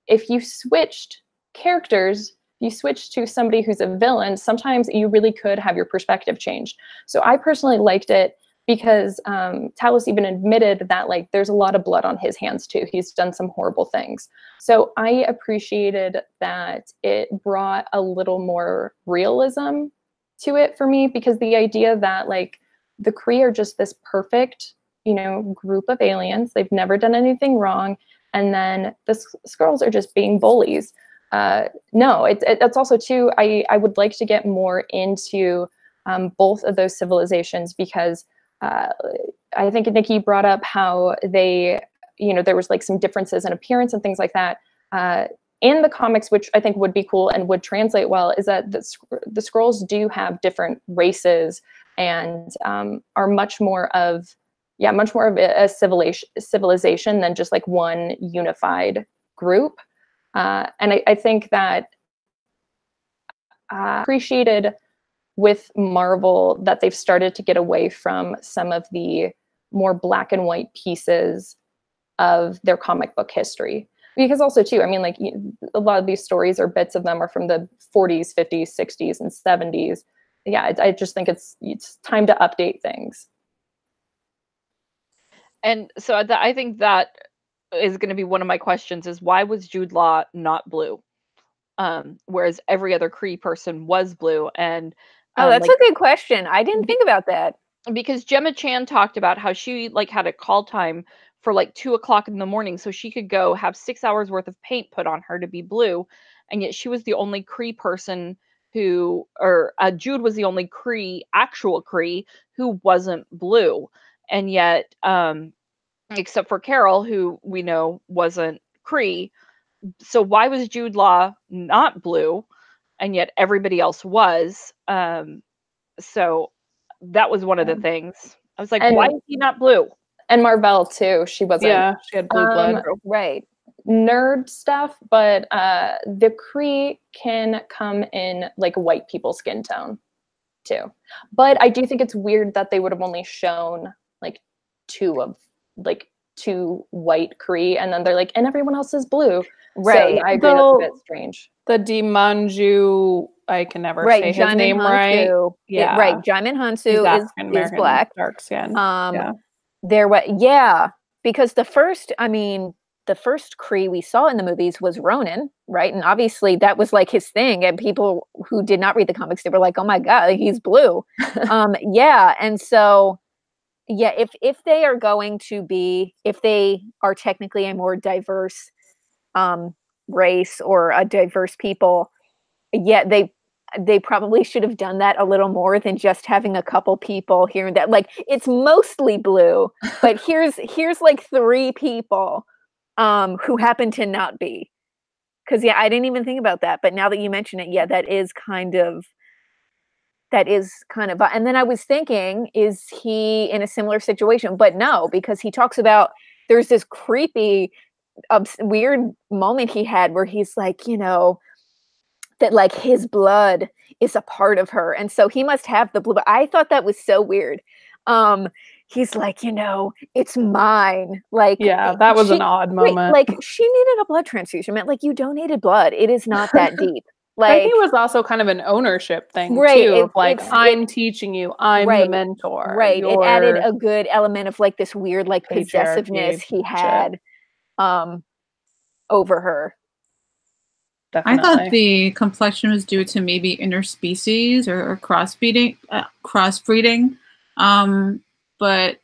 if you switched characters, you switch to somebody who's a villain, sometimes you really could have your perspective changed. So I personally liked it because Talos even admitted that like there's a lot of blood on his hands too. He's done some horrible things. So I appreciated that it brought a little more realism to it for me, because the idea that like the Kree are just this perfect, group of aliens, they've never done anything wrong, and then the Skrulls are just being bullies. No, it's also too, I would like to get more into both of those civilizations, because I think Nikki brought up how they, there was like some differences in appearance and things like that. In the comics, which I think would be cool and would translate well, is that the Skrulls do have different races and are much more of a civilization than just like one unified group. And I think that appreciated with Marvel that they've started to get away from some of the more black and white pieces of their comic book history. Because also too, I mean, like, a lot of these stories or bits of them are from the 40s, 50s, 60s, and 70s. Yeah, I just think it's time to update things. And so I think that is going to be one of my questions, is why was Jude Law not blue? Whereas every other Kree person was blue. And that's a good question. I didn't think about that. Because Gemma Chan talked about how she like had a call time for like 2:00 in the morning, so she could go have 6 hours worth of paint put on her to be blue. And yet she was the only Kree person Jude was the only actual Kree who wasn't blue. And yet, except for Carol, who we know wasn't Kree, So why was Jude Law not blue, and yet everybody else was? So that was one of the things. I was like, why And is he not blue? and Marvell too. She wasn't. Yeah, she had blue blood. Right. Nerd stuff, but the Kree can come in like white people's skin tone too. But I do think it's weird that they would have only shown like two white Kree, and then they're like, and everyone else is blue. Right. So yeah, I agree, that's a bit strange. The Dimanju, I can never Right, say his Jaimin name right. Hansu. Yeah. Right, Jaimin He's Hansu African is American, black. dark skin. Yeah. Because the first Kree we saw in the movies was Ronin, right? And obviously that was like his thing. And people who did not read the comics, they were like, "Oh my god, he's blue." And so if they are going to be, if they are technically a more diverse race or a diverse people, they probably should have done that a little more than just having a couple people here and that. Like, it's mostly blue, but here's like 3 people who happen to not be. Because I didn't even think about that, but now that you mention it, that is kind of. And then I was thinking, is he in a similar situation? But no, because he talks about, there's this creepy, weird moment he had where he's like, that like his blood is a part of her, and so he must have the blue. But I thought that was so weird. He's like, it's mine. Like, that was an odd moment. Like, she needed a blood transfusion. Meant like, you donated blood. It is not that deep. Like, I think it was also kind of an ownership thing too. I'm teaching you, I'm the mentor. Right. It added a good element of like this weird like possessiveness he had over her. Definitely. I thought the complexion was due to maybe interspecies or crossbreeding. But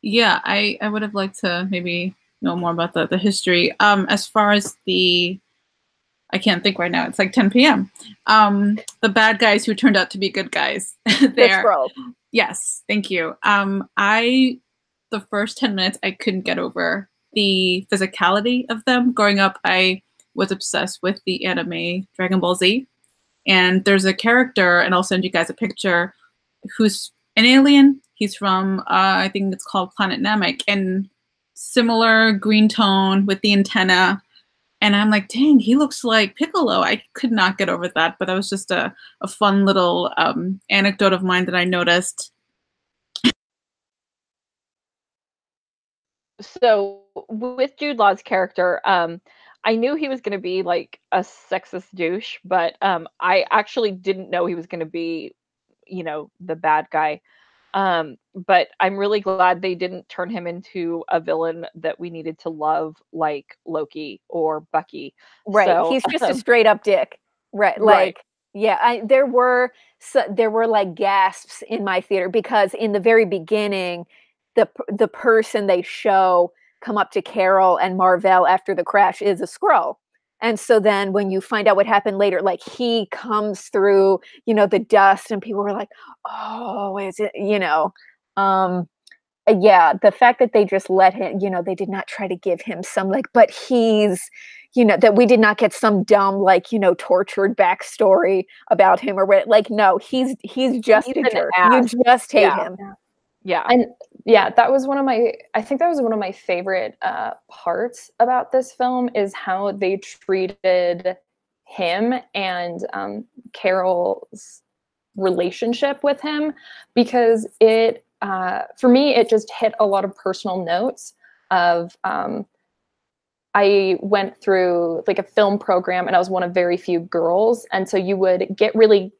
yeah, I would have liked to maybe know more about the history. As far as I can't think right now. It's like 10 p.m. The bad guys who turned out to be good guys. There. Yes, thank you. The first 10 minutes, I couldn't get over the physicality of them. Growing up, I was obsessed with the anime Dragon Ball Z. And there's a character, and I'll send you guys a picture, who's an alien. He's from, I think it's called Planet Namek, and similar green tone with the antenna. And I'm like, dang, he looks like Piccolo. I could not get over that, but that was just a fun little anecdote of mine that I noticed. So with Jude Law's character, I knew he was going to be like a sexist douche, but I actually didn't know he was going to be, the bad guy. But I'm really glad they didn't turn him into a villain that we needed to love, like Loki or Bucky. Right. So, he's just a straight up dick. Right. Like, there were like gasps in my theater, because in the very beginning, the person they show come up to Carol and Marvell after the crash is a Skrull. And so then when you find out what happened later, like he comes through, the dust, and people were like, oh, is it, the fact that they just let him, they did not try to give him some like, but he's, that we did not get some dumb, like, tortured backstory about him or what, like, no, he's just a jerk. You just hate him. Yeah. And that was I think that was one of my favorite parts about this film, is how they treated him and Carol's relationship with him, because it, for me, it just hit a lot of personal notes of, I went through like a film program, and I was one of very few girls. And so you would get really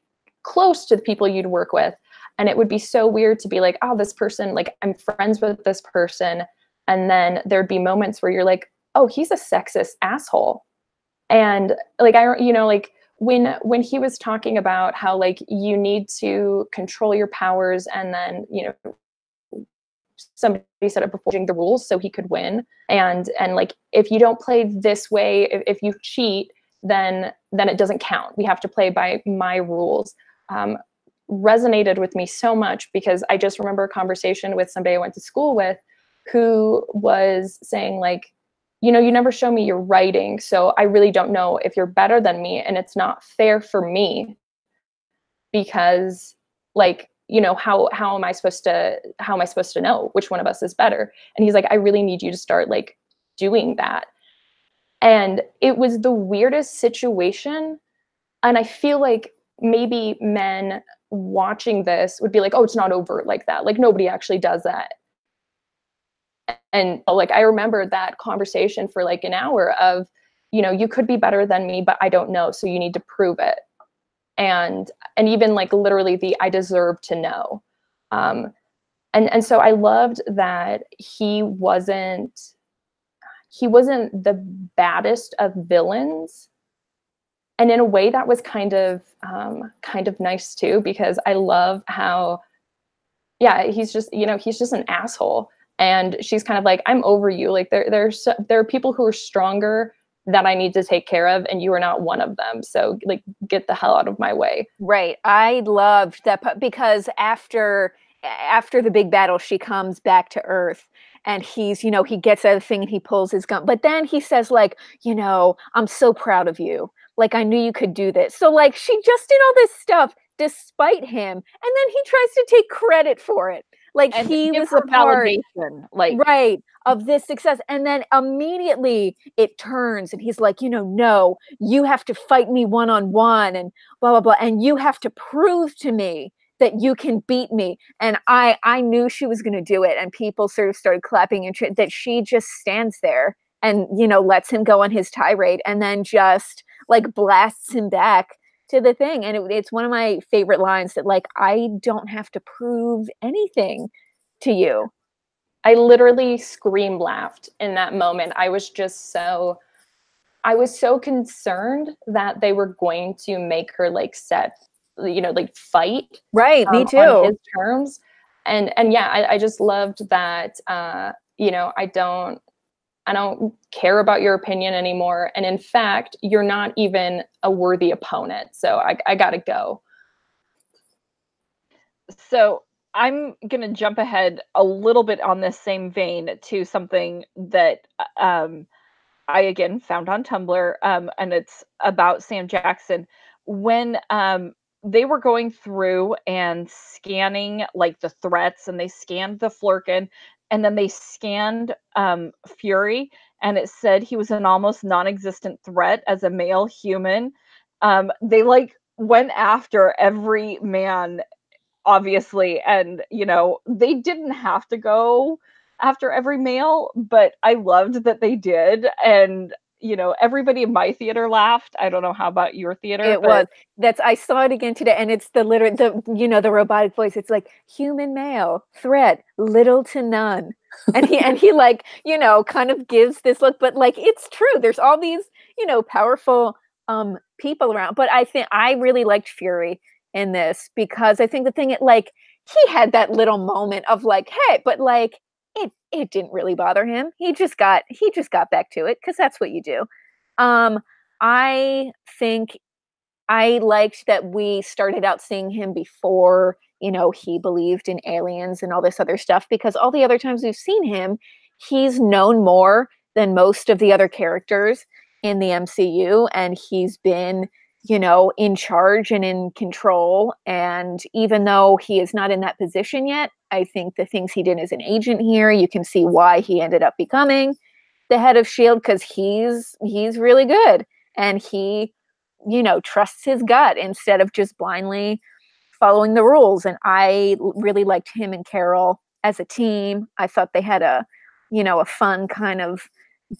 close to the people you'd work with. And it would be so weird to be like, oh, this person, like, I'm friends with this person. And then there'd be moments where you're like, oh, he's a sexist asshole. And like, like when he was talking about how like you need to control your powers, and then, somebody said it before, changing the rules so he could win. And like, if you don't play this way, if you cheat, then it doesn't count. We have to play by my rules. Resonated with me so much, because I just remember a conversation with somebody I went to school with, who was saying like, you know, you never show me your writing, so I really don't know if you're better than me, and it's not fair for me because, like, you know, how am I supposed to know which one of us is better? And he's like, I really need you to start like doing that. And it was the weirdest situation. And I feel like maybe men watching this would be like, oh, it's not overt like that. Like nobody actually does that. And like I remember that conversation for like an hour of, you know, you could be better than me, but I don't know, so you need to prove it. And even like literally the I deserve to know. And so I loved that he wasn't the baddest of villains. And in a way that was kind of nice too, because I love how, yeah, he's just an asshole. And she's kind of like, I'm over you. Like there are people who are stronger that I need to take care of, and you are not one of them. So like, get the hell out of my way. Right. I loved that because after the big battle, she comes back to Earth and he's, you know, he gets out of the thing and he pulls his gun. But then he says like, you know, I'm so proud of you. Like, I knew you could do this. So like, she just did all this stuff despite him. And then he tries to take credit for it. Like And he give was her a part, validation, like right, of this success. And then immediately it turns and he's like, you know, no, you have to fight me one-on-one and blah, blah, blah. And you have to prove to me that you can beat me. And I knew she was going to do it. And people sort of started clapping and that she just stands there and, you know, lets him go on his tirade and then just like blasts him back to the thing. And it's one of my favorite lines that like, I don't have to prove anything to you. I literally scream laughed in that moment. I was so concerned that they were going to make her like like fight. Right. Me too. On his terms. And yeah, I just loved that, you know, I don't care about your opinion anymore. And in fact, you're not even a worthy opponent. So I gotta go. So I'm going to jump ahead a little bit on this same vein to something that I again found on Tumblr, and it's about Sam Jackson. When they were going through and scanning like the threats, and they scanned the Flurkin, and then they scanned Fury, and it said he was an almost non-existent threat as a male human. They like went after every man, obviously, and you know, they didn't have to go after every male, but I loved that they did. And you know, everybody in my theater laughed. I don't know how about your theater. It was. I saw it again today, and it's the robotic voice. It's like human male threat, little to none, and he like, you know, kind of gives this look, but like it's true. There's all these, you know, powerful people around, but I think I really liked Fury in this because I think the thing, he had that little moment of like, hey, but like it didn't really bother him. He just got back to it because that's what you do. I think I liked that we started out seeing him before, you know, he believed in aliens and all this other stuff, because all the other times we've seen him, he's known more than most of the other characters in the MCU, and he's been, you know, in charge and in control. And even though he is not in that position yet, I think the things he did as an agent here, you can see why he ended up becoming the head of S.H.I.E.L.D., because he's really good. And he, you know, trusts his gut instead of just blindly following the rules. And I really liked him and Carol as a team. I thought they had a fun kind of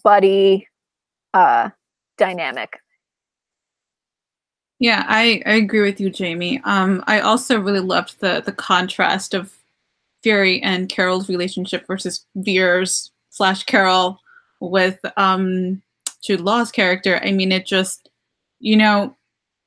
buddy dynamic. Yeah, I agree with you, Jamie. I also really loved the contrast of Fury and Carol's relationship versus Veer's / Carol with Jude Law's character. I mean, it just, you know,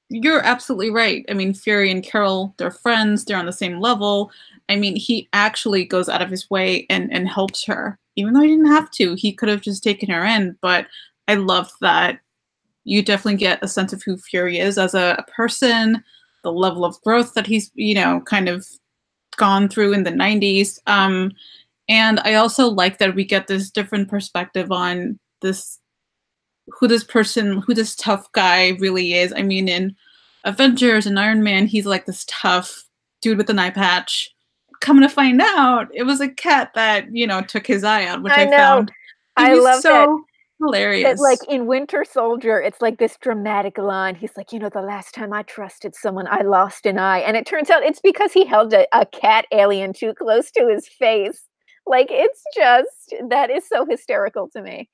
you're absolutely right. I mean, Fury and Carol, they're friends, they're on the same level. I mean, he actually goes out of his way and helps her, even though he didn't have to. He could have just taken her in, but I loved that. You definitely get a sense of who Fury is as a person, the level of growth that he's, you know, kind of gone through in the 90s. And I also like that we get this different perspective on this who this tough guy really is. I mean, in Avengers and Iron Man, he's like this tough dude with an eye patch. Coming to find out, it was a cat that, took his eye out, which I know. found to I be love so that, hilarious. like in Winter Soldier, it's like this dramatic line. He's like, the last time I trusted someone, I lost an eye. And it turns out it's because he held a cat alien too close to his face. Like, it's just, that is so hysterical to me.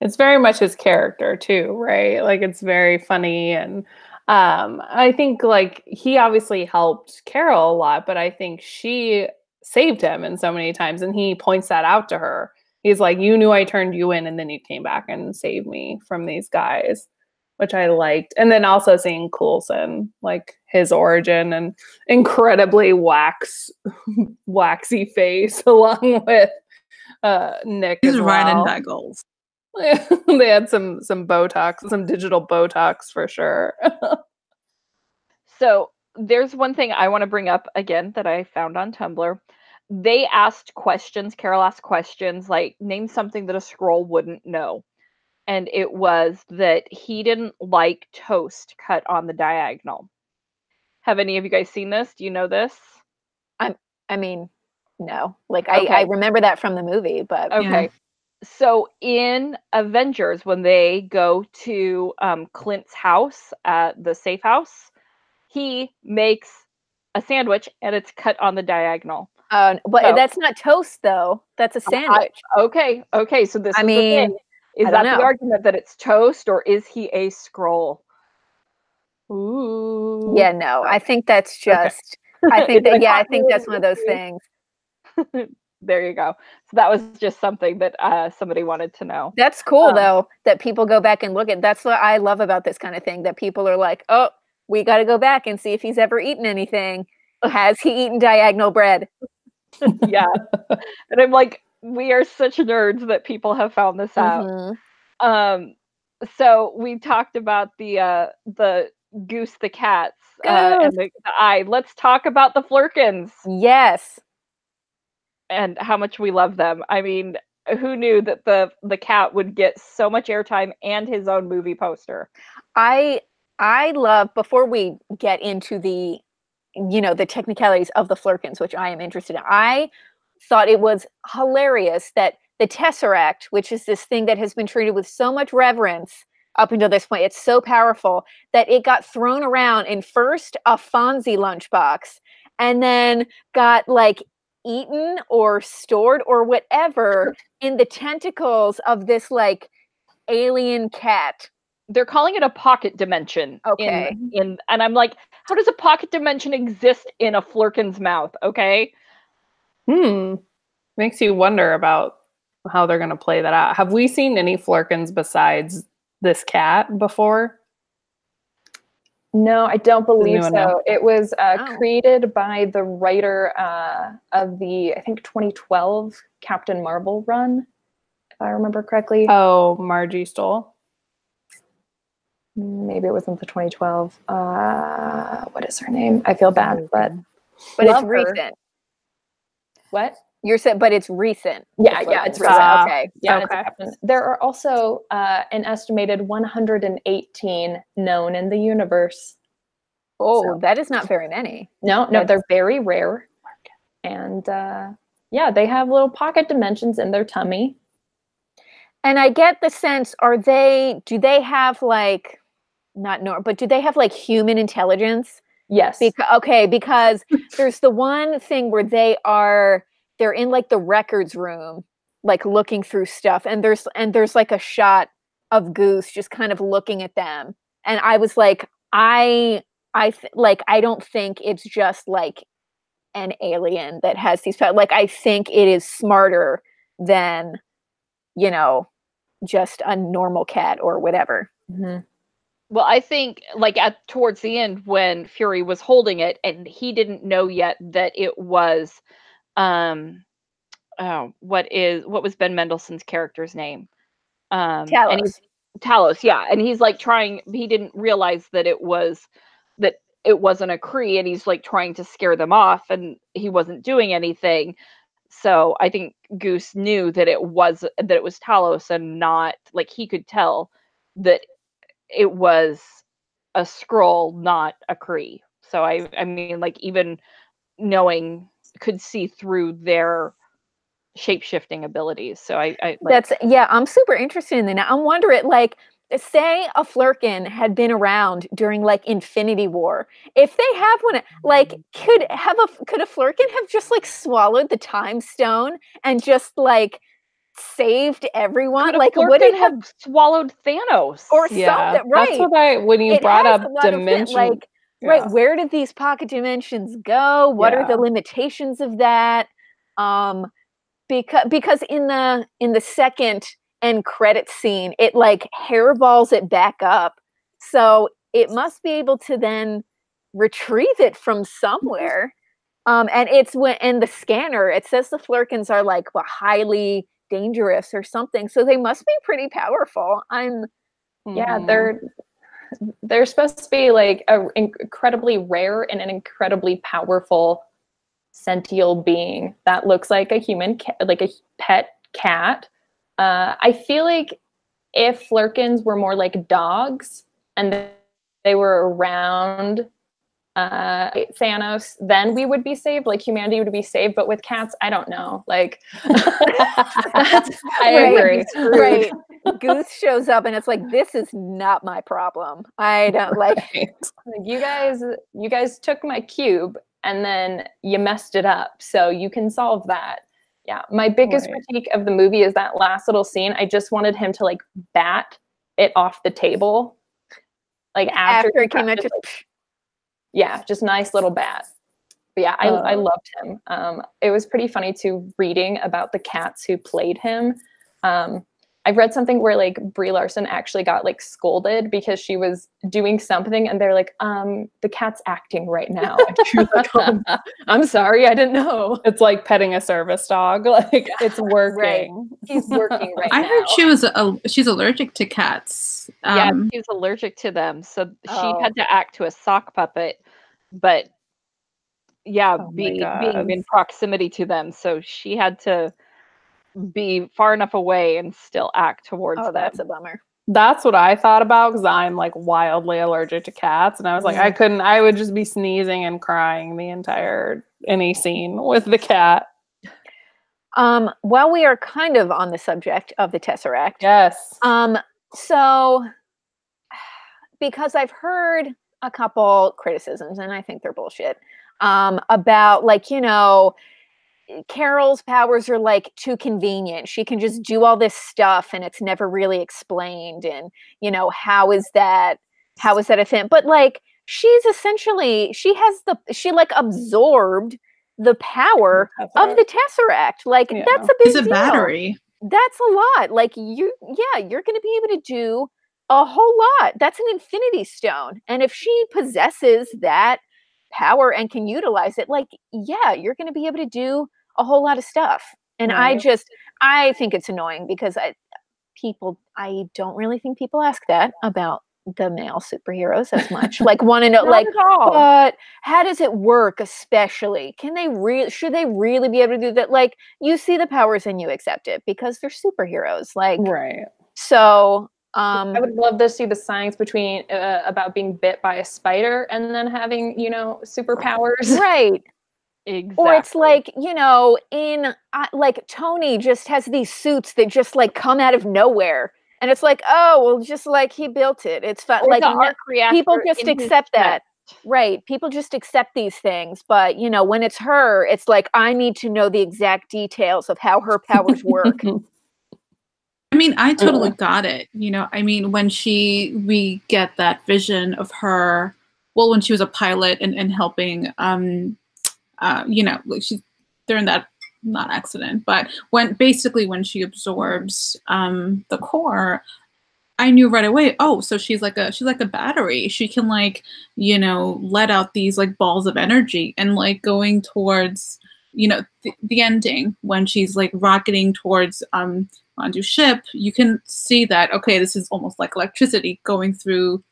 It's very much his character too, right? Like, it's very funny. And I think like he obviously helped Carol a lot, but I think she saved him in so many times. And he points that out to her. He's like, you knew I turned you in and then you came back and saved me from these guys, which I liked. And then also seeing Coulson, like his origin and incredibly waxy face along with Nick He's as right in well. that goals. They had some Botox, some digital Botox for sure. So there's one thing I want to bring up again that I found on Tumblr. They asked questions. Carol asked questions like, name something that a Skrull wouldn't know. And it was that he didn't like toast cut on the diagonal. Have any of you guys seen this? Do you know this? I mean, no. Like, Okay. I remember that from the movie, but... Okay. Yeah. So in Avengers, when they go to Clint's house at the safe house, he makes a sandwich and it's cut on the diagonal. But So- that's not toast, though. That's a sandwich. Okay. So this I is mean, the thing. Is I that don't the know. argument that it's toast, or is he a Skrull? Ooh. Yeah, no. I think that's just... I think that, I think that's one of those things. There you go. So that was just something that somebody wanted to know. That's cool, though, that people go back and look at. That's what I love about this kind of thing, that people are like, oh, we got to go back and see if he's ever eaten anything. Has he eaten diagonal bread? Yeah. And I'm like, we are such nerds that people have found this out. Mhm. So we talked about the Goose the cats and the eye. Let's talk about the Flurkins Yes. and how much we love them. I mean, who knew that the cat would get so much airtime and his own movie poster? I love, before we get into the the technicalities of the Flurkins, which I am interested in, I thought it was hilarious that the Tesseract, which is this thing that has been treated with so much reverence up until this point, it's so powerful that it got thrown around in first a Fonzie lunchbox and then got like eaten or stored or whatever in the tentacles of this like alien cat. They're calling it a pocket dimension. Okay. And I'm like, how does a pocket dimension exist in a Flurkin's mouth? Okay. Makes you wonder about how they're going to play that out. Have we seen any Flurkins besides this cat before? No, I don't believe anyone so. know? It was Oh. created by the writer of the, I think, 2012 Captain Marvel run, if I remember correctly. Oh, Margie Stoll. Maybe it wasn't the 2012. What is her name? I feel bad, but But it's love her. recent. What? You're saying, but it's recent. Yeah, The yeah, Flurkins. it's recent. Okay. Yeah, it's a Okay. captain. There are also an estimated 118 known in the universe. Oh, So- that is not very many. No, they're very rare. And yeah, they have little pocket dimensions in their tummy. And I get the sense, do they have like, not normal, but do they have like human intelligence? Yes. Because there's the one thing where they're in like the records room, like looking through stuff, and there's like a shot of Goose just kind of looking at them, and I was like, I don't think it's just like an alien that has these powers. Like, I think it is smarter than just a normal cat or whatever. Mhm. Well, I think like towards the end when Fury was holding it and he didn't know yet that it was what was Ben Mendelsohn's character's name? And Talos. Talos, yeah. And he's like he didn't realize that it wasn't a Kree, and he's like trying to scare them off and he wasn't doing anything. So I think Goose knew that it was Talos, and not like he could tell that it was a Skrull, not a Kree. So I mean, like, even knowing, could see through their shape-shifting abilities. So I like, That's yeah, I'm super interested in that. I'm wondering, like, say a Flurkin had been around during like Infinity War. If they have one, like, could a Flurkin have just like swallowed the time stone and just like saved everyone? could a Like, would Flurkin it have have swallowed Thanos? or Yeah, something? that's Right. what when you It brought has a up lot of dimension. like, right, Yeah, where did these pocket dimensions go? What are the yeah. limitations of that? Um, because in the second end credit scene, it like hairballs it back up, so it must be able to then retrieve it from somewhere. And it's when in the scanner it says the Flurkins are like, well, highly dangerous or something, so they must be pretty powerful. Yeah, Mhm. they're supposed to be like a incredibly rare and an incredibly powerful sentient being that looks like a human, like a pet cat. I feel like if Flurkins were more like dogs and they were around Thanos, then we would be saved. Like humanity would be saved. But with cats, I don't know. Like, that's, I Right, would be screwed. right. Goose shows up and it's like, this is not my problem. I don't like. Right. Like, you guys took my cube and then you messed it up. So you can solve that. Yeah. My biggest Right. critique of the movie is that last little scene. I just wanted him to like bat it off the table. Like after After he it came out, just, just like, yeah, just nice little bat. But yeah, I loved him. It was pretty funny too, reading about the cats who played him. I've read something where like Brie Larson actually got like scolded because she was doing something, and they're like, "The cat's acting right now." And she was like, "Oh, I'm sorry, I didn't know." It's like petting a service dog. Like, it's working. He's working right I now. heard she's allergic to cats. yeah, she was allergic to them, so she Oh. had to act to a sock puppet, but yeah, Oh my being God. in proximity to them, so she had to be far enough away and still act towards Oh, them. that's a bummer. That's what I thought about, because I'm like wildly allergic to cats, and I was like, I would just be sneezing and crying the entire any scene with the cat. While we are kind of on the subject of the Tesseract, Yes. so because I've heard a couple criticisms, and I think they're bullshit, about like, Carol's powers are like too convenient. She can just do all this stuff and it's never really explained. And, how is that a thing? But like, she like absorbed the power of the Tesseract. Like, Yeah. that's a big It's a deal. battery. That's a lot. Like, you're going to be able to do a whole lot. That's an Infinity Stone. And if she possesses that power and can utilize it, like, yeah, you're going to be able to do a whole lot of stuff. And Right. I think it's annoying because I don't really think people ask that about the male superheroes as much. Like, want to know, Not like, at all. but how does it work? Especially, should they really be able to do that? Like, you see the powers and you accept it because they're superheroes. Like, Right. so. I would love to see the science between about being bit by a spider and then having, superpowers. Right. Exactly. Or it's like, like Tony just has these suits that just like come out of nowhere. And it's like, oh, well, just like he built it. It's fun. Or Like, the arc reactor people just in his accept that. chest. Right. People just accept these things. But, when it's her, it's like, I need to know the exact details of how her powers work. I mean, I totally got it. I mean, when we get that vision of her, well, when she was a pilot and helping, like she's during that, not accident, but when she absorbs the core, I knew right away, oh, so she's like a battery. She can let out these like balls of energy, and like going towards, the ending when she's like rocketing towards Mandu's ship, you can see that, okay, this is almost like electricity going through,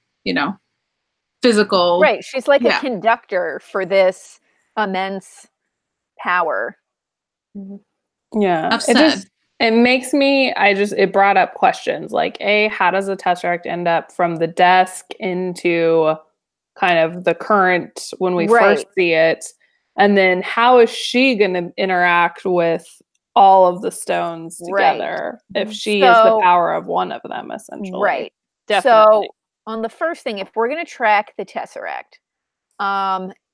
physical. Right. She's like a conductor for this immense power. Yeah. Upset. It makes me, it brought up questions like, how does a Tesseract end up from the desk into kind of the current when we first see it? And then how is she going to interact with all of the stones together if she is the power of one of them, essentially? Right. Definitely. So on the first thing, if we're going to track the Tesseract,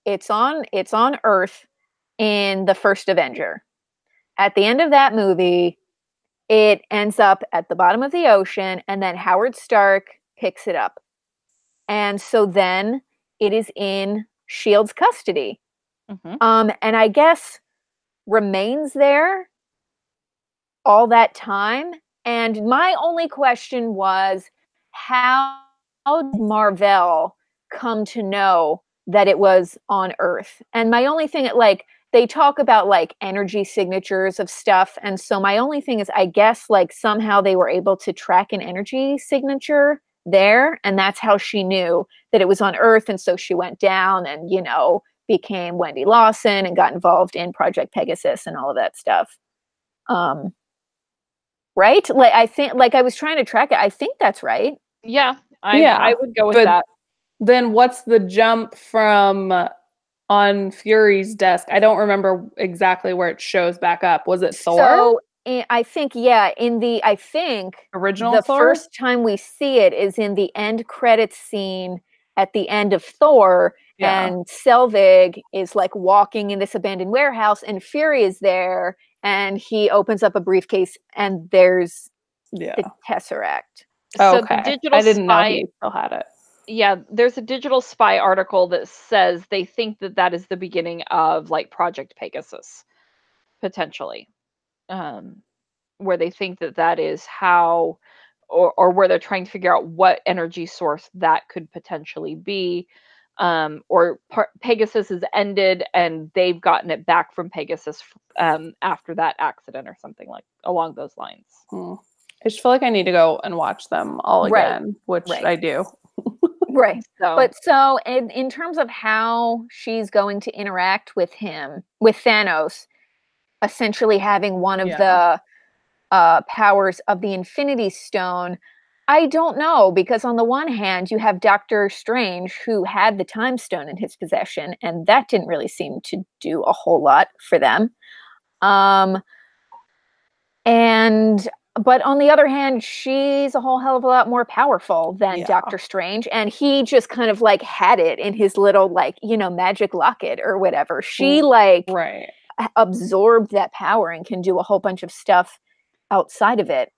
it's on Earth in the first Avenger. At the end of that movie, it ends up at the bottom of the ocean, and then Howard Stark picks it up. And so then it is in Shield's custody. And I guess remains there all that time. And my only question was, how did Marvel come to know that it was on Earth? And my only thing, like, they talk about like energy signatures of stuff. And so my only thing is, I guess, like, somehow they were able to track an energy signature there. And that's how she knew that it was on Earth. And so she went down and, became Wendy Lawson and got involved in Project Pegasus and all of that stuff. Right? Like, I think, like, I was trying to track it. I think that's right. Yeah, I would go with that. Then what's the jump from on Fury's desk? I don't remember exactly where it shows back up. Was it Thor? So I think, I think original the Thor? first time we see it is in the end credits scene at the end of Thor. Yeah. And Selvig is like walking in this abandoned warehouse, and Fury is there, and he opens up a briefcase, and there's the Tesseract. So the digital I didn't spy, know he still had it. Yeah, there's a digital spy article that says they think that is the beginning of like Project Pegasus, potentially, where they think that is how, or where they're trying to figure out what energy source that could potentially be, or Pegasus has ended and they've gotten it back from Pegasus after that accident or something like along those lines. I just feel like I need to go and watch them all again, which I do. Right. So in terms of how she's going to interact with Thanos, essentially having one of the powers of the Infinity Stone, I don't know, because on the one hand, you have Doctor Strange, who had the Time Stone in his possession, and that didn't really seem to do a whole lot for them. But on the other hand, she's a whole hell of a lot more powerful than Doctor Strange. And he just kind of like had it in his little, like, magic locket or whatever. She absorbed that power and can do a whole bunch of stuff outside of it.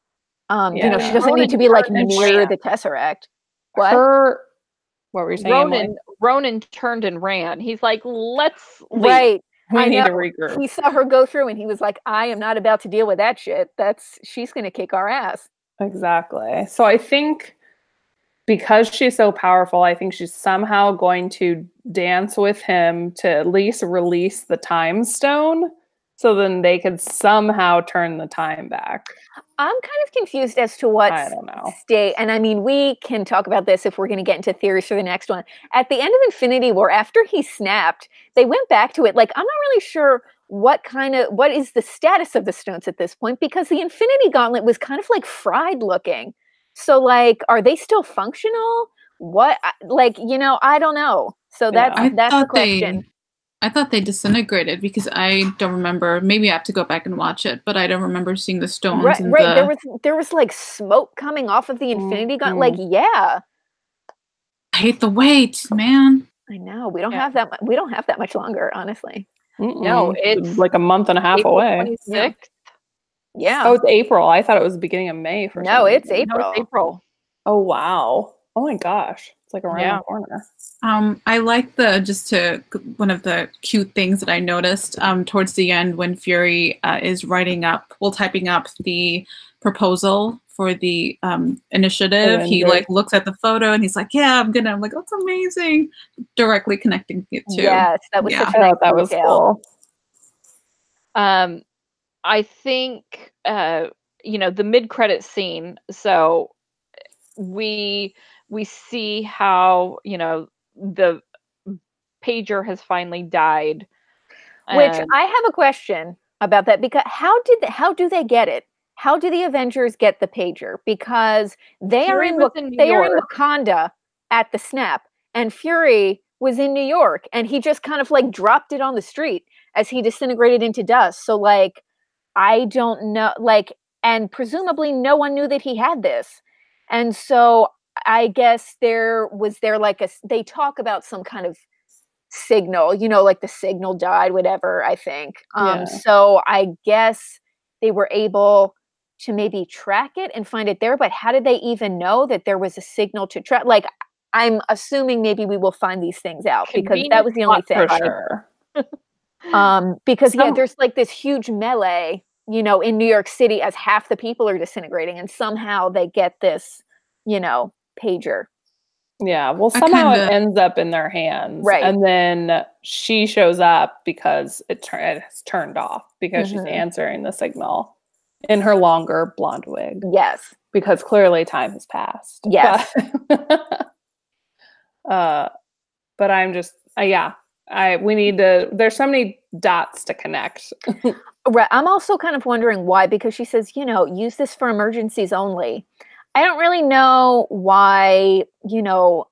She doesn't need to be like near the Tesseract. What were you saying? Ronan turned and ran. He's like, let's leave. Right. We need to regroup. He saw her go through and he was like, I am not about to deal with that shit. She's going to kick our ass. Exactly. So I think because she's so powerful, I think she's somehow going to dance with him to at least release the Time Stone so then they could somehow turn the time back. I'm kind of confused as to what state, and I mean, we can talk about this if we're going to get into theories for the next one. At the end of Infinity War, after he snapped, they went back to it. Like, I'm not really sure what is the status of the stones at this point, because the Infinity Gauntlet was kind of like fried looking. So, like, are they still functional? What, like, I don't know. So that's the question. I thought they disintegrated because I don't remember. Maybe I have to go back and watch it, but I don't remember seeing the stones. Right. There was like smoke coming off of the Infinity Gauntlet. Like, I hate the wait, man. I know. We don't have that. We don't have that much longer, honestly. No, it's like a month and a half April away. 26th. Yeah. Oh, it's April. I thought it was the beginning of May. It's April. No, it's April. Oh wow. Oh my gosh. It's like around the corner. I like one of the cute things that I noticed towards the end when Fury is typing up the proposal for the initiative. He like looks at the photo and he's like, I'm like, that's amazing. Directly connecting it to. Yes, that was such a nice that was cool. I think the mid-credit scene, so we see how the pager has finally died, which I have a question. about that, because how do they get it? How do the Avengers get the pager? Because Fury was in New they are in York. Wakanda at the snap, and Fury was in New York, and he just kind of like dropped it on the street as he disintegrated into dust. So like, I don't know, like, and presumably no one knew that he had this. And so I guess there like they talk about some kind of signal, like the signal died, whatever, I think. Yeah. So I guess they were able to maybe track it and find it there, but how did they even know that there was a signal to track? Like, I'm assuming maybe we will find these things out, because that Convenient was the only thing. For sure. Because yeah, there's like this huge melee, in New York City as half the people are disintegrating, and somehow they get this, pager. Yeah, well, I somehow kinda- it ends up in their hands, Right. and then she shows up because it's turned off because she's Mhm. answering the signal in her longer blonde wig, Yes. because clearly time has passed. Yes. But, but I'm just, yeah, we need to, there's so many dots to connect. Right. I'm also kind of wondering why, because she says, use this for emergencies only. I don't really know why, the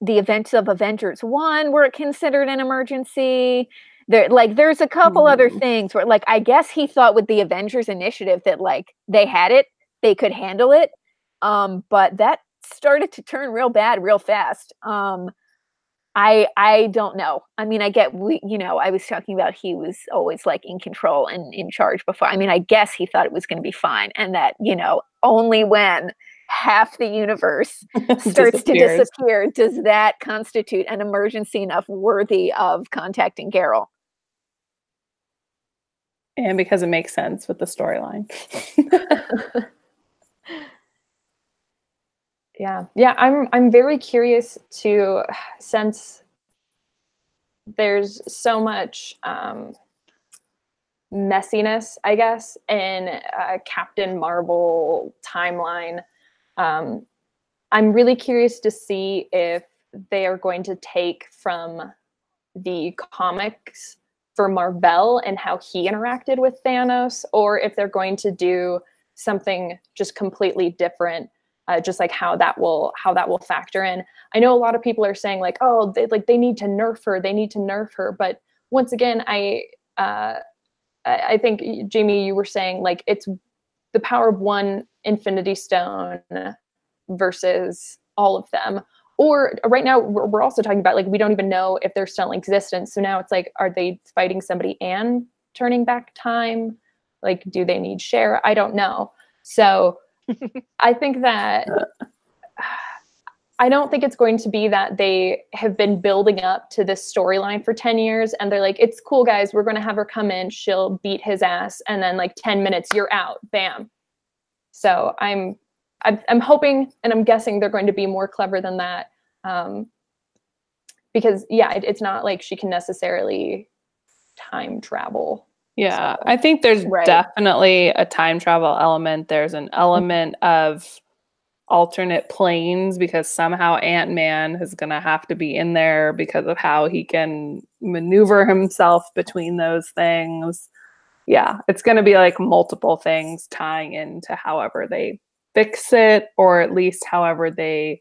events of Avengers 1 were considered an emergency. There's a couple other things where, like, I guess he thought with the Avengers initiative that, like, they had it, they could handle it. But that started to turn real bad real fast. I don't know. I mean, I get I was talking about he was always like in control and in charge before. I mean, I guess he thought it was going to be fine, and that, only when half the universe starts to disappear does that constitute an emergency enough worthy of contacting Carol. And because it makes sense with the storyline. Yeah, I'm very curious to, since there's so much messiness, I guess, in Captain Marvel timeline. I'm really curious to see if they are going to take from the comics for Marvel and how he interacted with Thanos, or if they're going to do something just completely different. Just like how that will factor in. I know a lot of people are saying like, oh, they need to nerf her. But once again, I think, Jamie, you were saying like it's the power of one Infinity Stone versus all of them. Or right now we're also talking about like we don't even know if they're still in existence. So now it's like, are they fighting somebody and turning back time? Like, do they need Cher? I don't know. So I think that I don't think it's going to be that they have been building up to this storyline for 10 years and they're like, it's cool, guys, we're going to have her come in, she'll beat his ass, and then like 10 minutes, you're out, bam. So I'm hoping, and I'm guessing they're going to be more clever than that, because yeah, it's not like she can necessarily time travel. Yeah, I think there's definitely a time travel element. There's an element of alternate planes because somehow Ant-Man is going to have to be in there because of how he can maneuver himself between those things. Yeah, it's going to be like multiple things tying into however they fix it, or at least however they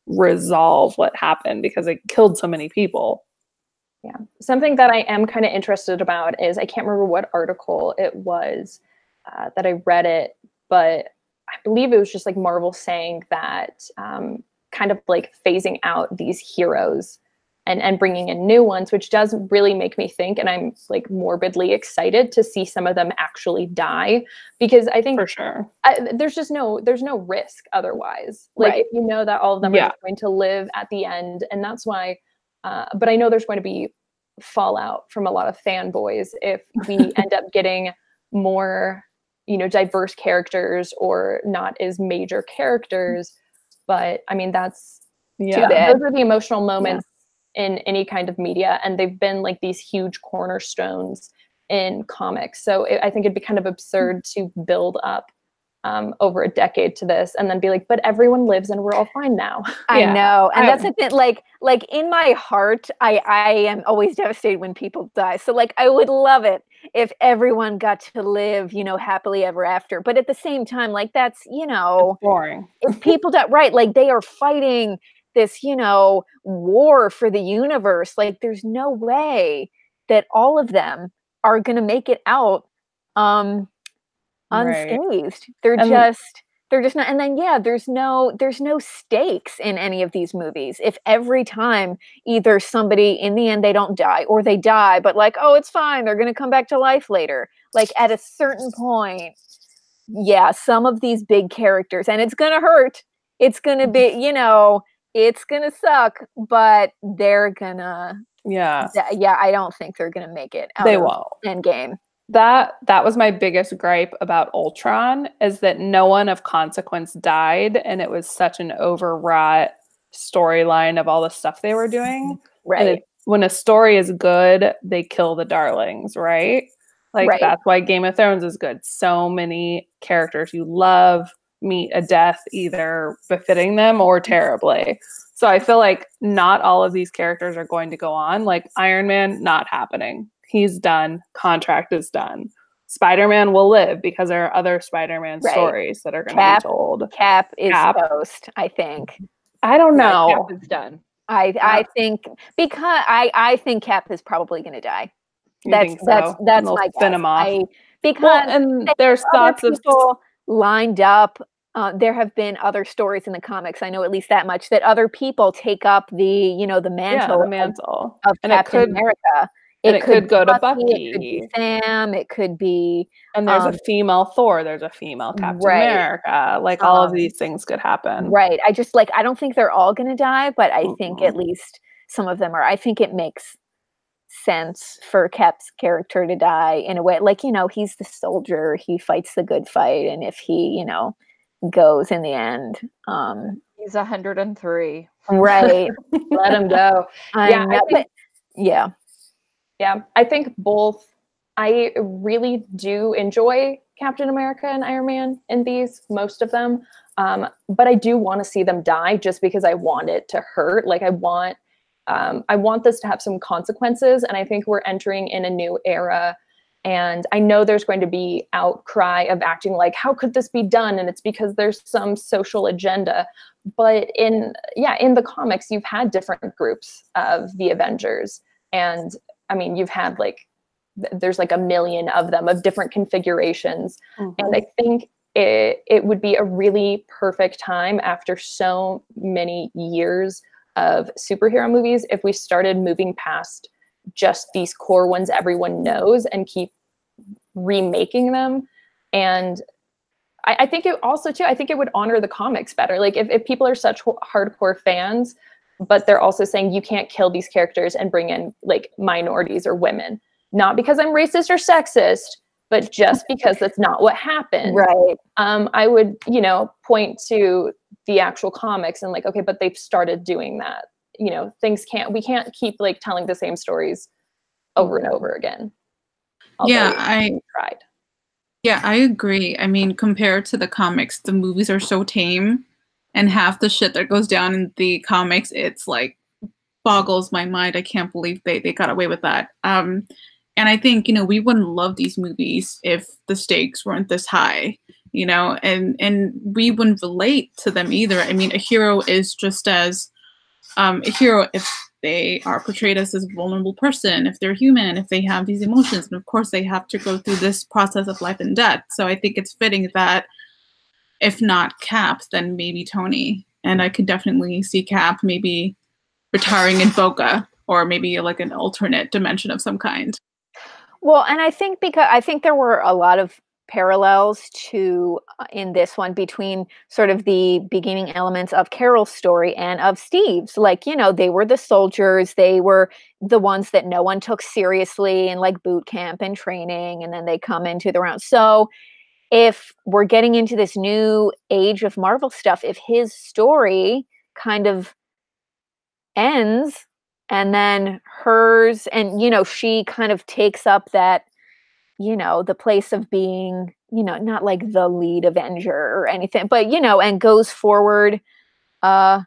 resolve what happened, because it killed so many people. Yeah. Something that I am kind of interested about is, I can't remember what article it was that I read it, but I believe it was just like Marvel saying that kind of like phasing out these heroes and bringing in new ones, which does really make me think, and I'm like morbidly excited to see some of them actually die, because I think for sure there's no risk otherwise. Like if you know that all of them are going to live at the end, and that's why. But I know there's going to be fallout from a lot of fanboys if we end up getting more, diverse characters or not as major characters. But I mean, that's those are the emotional moments in any kind of media, and they've been like these huge cornerstones in comics. So I think it'd be kind of absurd to build up over a decade to this, and then be like, but everyone lives and we're all fine now. I know. And that's a bit like in my heart, I am always devastated when people die. So like, I would love it if everyone got to live, you know, happily ever after. But at the same time, like that's, you know, It's boring. if people die, right, like they are fighting this, you know, war for the universe. Like there's no way that all of them are going to make it out Right. unscathed. They're just not. And then yeah, there's no stakes in any of these movies. If every time either somebody in the end they don't die or they die, but like, oh, it's fine, they're gonna come back to life later. Like at a certain point, yeah, some of these big characters, and it's gonna hurt. It's gonna be, you know, it's gonna suck, but they're gonna Yeah. yeah, I don't think they're gonna make it out They of won't. Endgame. That was my biggest gripe about Ultron, is that no one of consequence died, and it was such an overwrought storyline of all the stuff they were doing. And Right. when a story is good, they kill the darlings, right? Like Right. that's why Game of Thrones is good. So many characters you love meet a death either befitting them or terribly. So I feel like not all of these characters are going to go on. Like Iron Man, not happening. He's done. Contract is done. Spider-Man will live because there are other Spider-Man Right. stories that are going to be told. Cap is Cap. toast, I think. I don't know. Cap is done. I think because I think Cap is probably going to die. You think so? That's They'll my thin guess. him off. Because Well, and there's other thoughts of people lined up. There have been other stories in the comics. I know at least that much, that other people take up the, you know, the mantle, the mantle of and Captain America. It could go to Bucky. It could be Sam. It could be. And there's a female Thor. There's a female Captain Right. America. Like all of these things could happen. Right. I just like, I don't think they're all going to die, but I think at least some of them are. I think it makes sense for Cap's character to die in a way. Like, you know, he's the soldier. He fights the good fight. And if he, you know, goes in the end, He's 103. right. Let him go. Yeah. Yeah, I think both. I really do enjoy Captain America and Iron Man in these, most of them. But I do want to see them die just because I want it to hurt. Like I want this to have some consequences. And I think we're entering in a new era. And I know there's going to be outcry of acting like, how could this be done? And it's because there's some social agenda. But in the comics, you've had different groups of the Avengers. And I mean, you've had like, there's like a million of them of different configurations. Mm-hmm. And I think it would be a really perfect time after so many years of superhero movies if we started moving past just these core ones everyone knows and keep remaking them. And I think it also too, I think it would honor the comics better. Like if people are such hardcore fans, but they're also saying you can't kill these characters and bring in like minorities or women, not because I'm racist or sexist, but just because that's not what happened. Right. I would, you know, point to the actual comics and like, okay, but they've started doing that. You know, we can't keep like telling the same stories over and over again. I tried. Yeah, I agree. I mean, compared to the comics, the movies are so tame, and half the shit that goes down in the comics, it's like boggles my mind. I can't believe they got away with that. And I think, you know, we wouldn't love these movies if the stakes weren't this high, you know, and we wouldn't relate to them either. I mean, a hero is just as a hero if they are portrayed as this vulnerable person, if they're human, if they have these emotions, and of course they have to go through this process of life and death. So I think it's fitting that if not Cap, then maybe Tony. And I could definitely see Cap maybe retiring in Boca, or maybe like an alternate dimension of some kind. Well, and I think there were a lot of parallels to in this one between sort of the beginning elements of Carol's story and of Steve's. Like, you know, they were the soldiers, they were the ones that no one took seriously in like boot camp and training, and then they come into the round. So if we're getting into this new age of Marvel stuff, if his story kind of ends and then hers, and, you know, she kind of takes up that, you know, the place of being not like the lead Avenger or anything, but and goes forward from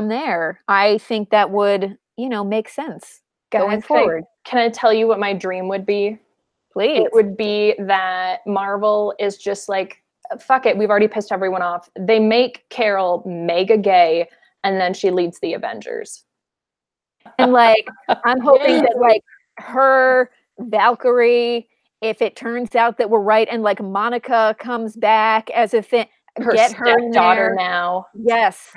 there. I think that would, make sense going Guys, forward. can I tell you what my dream would be? Please. It would be that Marvel is just like, fuck it, we've already pissed everyone off. They make Carol mega gay, and then she leads the Avengers. And like, I'm hoping that like her, Valkyrie, if it turns out that we're right, and like Monica comes back as a thing, Her get her in stepdaughter there. now. Yes.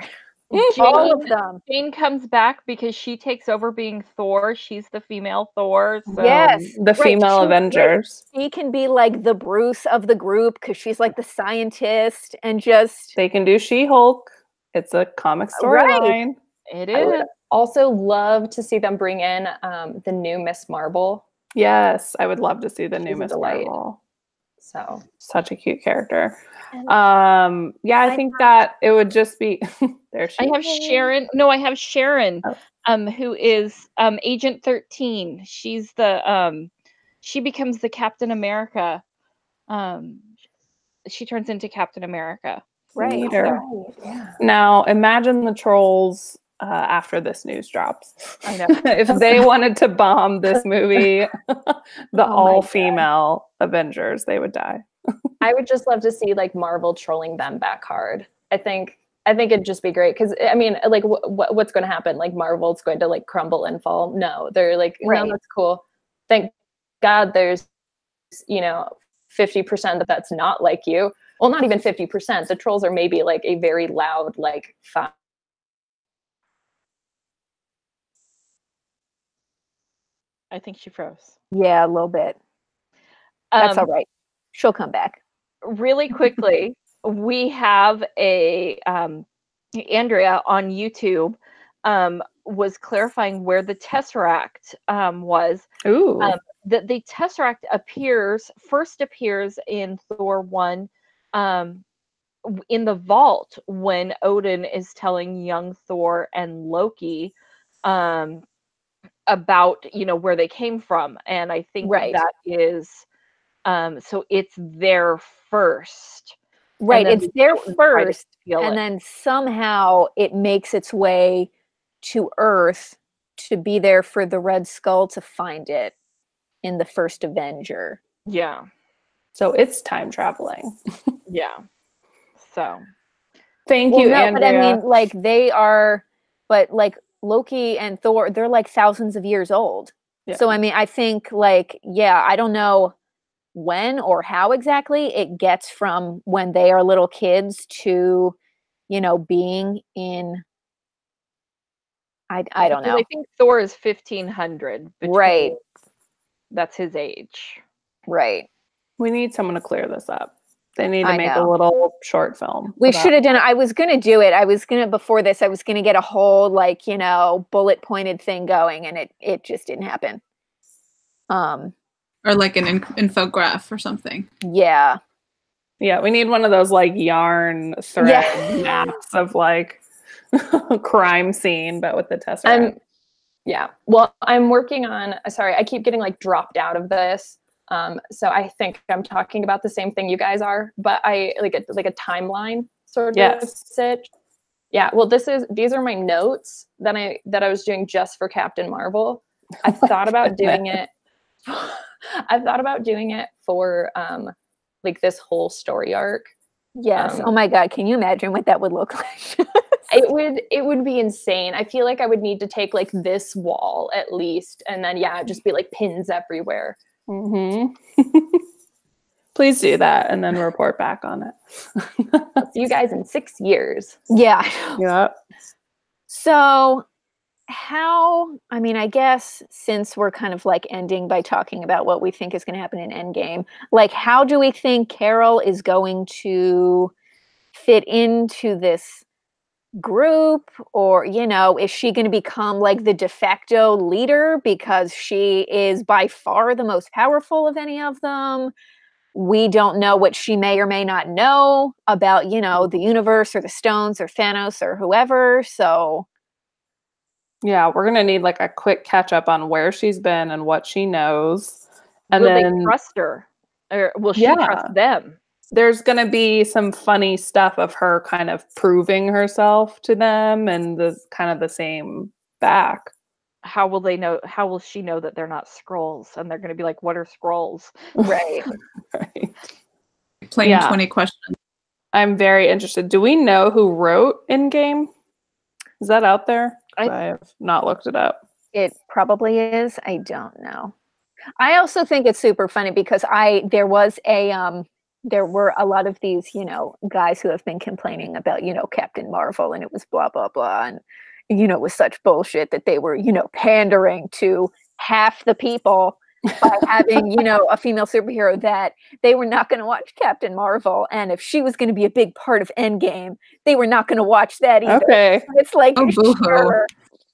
All of them. Jane comes back because she takes over being Thor. She's the female Thor. So. Yes. The female Avengers. She can be like the Bruce of the group because she's like the scientist and just. They can do She-Hulk. It's a comic storyline. It I would is. also love to see them bring in the new Miss Marvel. Yes, I would love to see the new She's a Miss delight. Marvel. So Such a cute character. Yeah, I think that it would just be there. I have Sharon. No, I have Sharon, who is Agent 13. She's the she becomes the Captain America. She turns into Captain America. Right. yeah. Now imagine the trolls after this news drops. I know. If they wanted to bomb this movie, the all-female Avengers, they would die. I would just love to see like Marvel trolling them back hard. I think it'd just be great because I mean, like, what's going to happen? Like, Marvel's going to like crumble and fall? No, they're like, no, that's cool. Thank God, there's 50% that's not like you. Well, not even 50%. The trolls are maybe like a very loud like 5. I think she froze. Yeah, a little bit. That's all right. She'll come back. Really quickly, we have a Andrea on YouTube was clarifying where the Tesseract was. Ooh. That the Tesseract first appears in Thor 1 in the vault when Odin is telling young Thor and Loki about where they came from, and I think that is so it's there first. Right, it's there first, and then somehow it makes its way to Earth to be there for the Red Skull to find it in the first Avenger. Yeah. So it's time traveling. Yeah. So thank you, Andrea. But I mean, like like Loki and Thor, they're like thousands of years old. Yeah. So I mean, I think like, I don't know when or how exactly it gets from when they are little kids to, being in. I don't know. I think Thor is 1500. Right. That's his age. Right. We need someone to clear this up. They need to make a little short film. We should have done it. I was going to do it. Before this, I was going to get a whole bullet pointed thing going, and it just didn't happen. Or like an infograph or something. Yeah. Yeah, we need one of those like yarn thread maps of like crime scene, but with the Tesseract. Yeah. Well, I'm working on. Sorry, I keep getting like dropped out of this. So I think I'm talking about the same thing you guys are, but I like a timeline sort of sit. Yeah. Well, these are my notes that I was doing just for Captain Marvel. I thought about doing it. I've thought about doing it for like this whole story arc. Yes. Oh my God. Can you imagine what that would look like? It would be insane. I feel like I would need to take like this wall at least, and then just be like pins everywhere. Mm-hmm. Please do that and then report back on it. I'll see you guys in 6 years. Yeah. Yep. So I guess since we're kind of like ending by talking about what we think is going to happen in Endgame, like how do we think Carol is going to fit into this group, or is she going to become like the de facto leader because she is by far the most powerful of any of them? We don't know what she may or may not know about the universe or the stones or Thanos or whoever. So yeah, we're gonna need like a quick catch up on where she's been and what she knows, and Will then they trust her? Or will she Yeah. trust them? There's going to be some funny stuff of her kind of proving herself to them and the kind of the same back. How will they know? How will she know that they're not scrolls? And they're going to be like, "What are scrolls?" Right. Right. Plain Yeah. 20 questions. I'm very interested. Do we know who wrote Endgame? Is that out there? I have not looked it up. It probably is. I don't know. I also think it's super funny because there were a lot of these, guys who have been complaining about, Captain Marvel, and it was blah blah blah, and it was such bullshit that they were, pandering to half the people by having, a female superhero, that they were not going to watch Captain Marvel, and if she was going to be a big part of Endgame, they were not going to watch that either. Okay. It's like, Oh, boo-hoo. sure.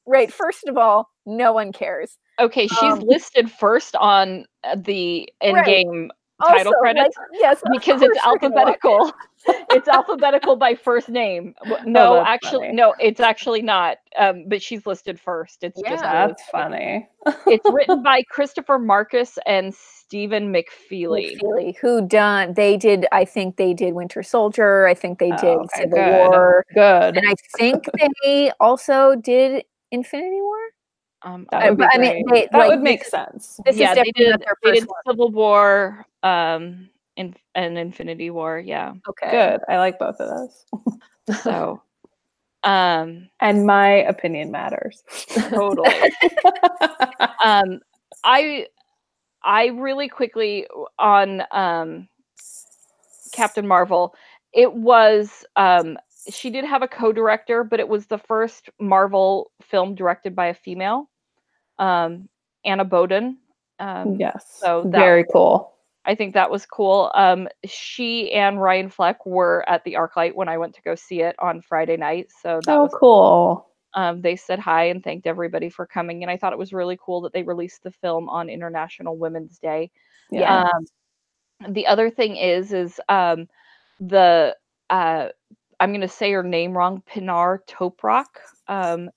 Right. First of all, no one cares. Okay, she's listed first on the Endgame title Also, credits yes, because it's alphabetical. It's alphabetical by first name. No, that's actually, funny. no, it's actually not. But she's listed first. It's just Yeah. really That's funny. It's written by Christopher Marcus and Stephen McFeely. I think they did Winter Soldier. I think they did Okay, Civil good. War. Good. And I think they also did Infinity War. That would be great. That would make sense. This is Yeah, they definitely not did. their They first did one. Civil War, and Infinity War. Yeah. Okay. Good. I like both of those. So, and my opinion matters. totally. I really quickly on Captain Marvel, it was she did have a co-director, but it was the first Marvel film directed by a female, Anna Boden. Yes. So very cool. I think that was cool. She and Ryan Fleck were at the ArcLight when I went to go see it on Friday night. So that was cool. They said hi and thanked everybody for coming, and I thought it was really cool that they released the film on International Women's Day. Yeah. The other thing is the I'm going to say her name wrong, Pinar Toprak.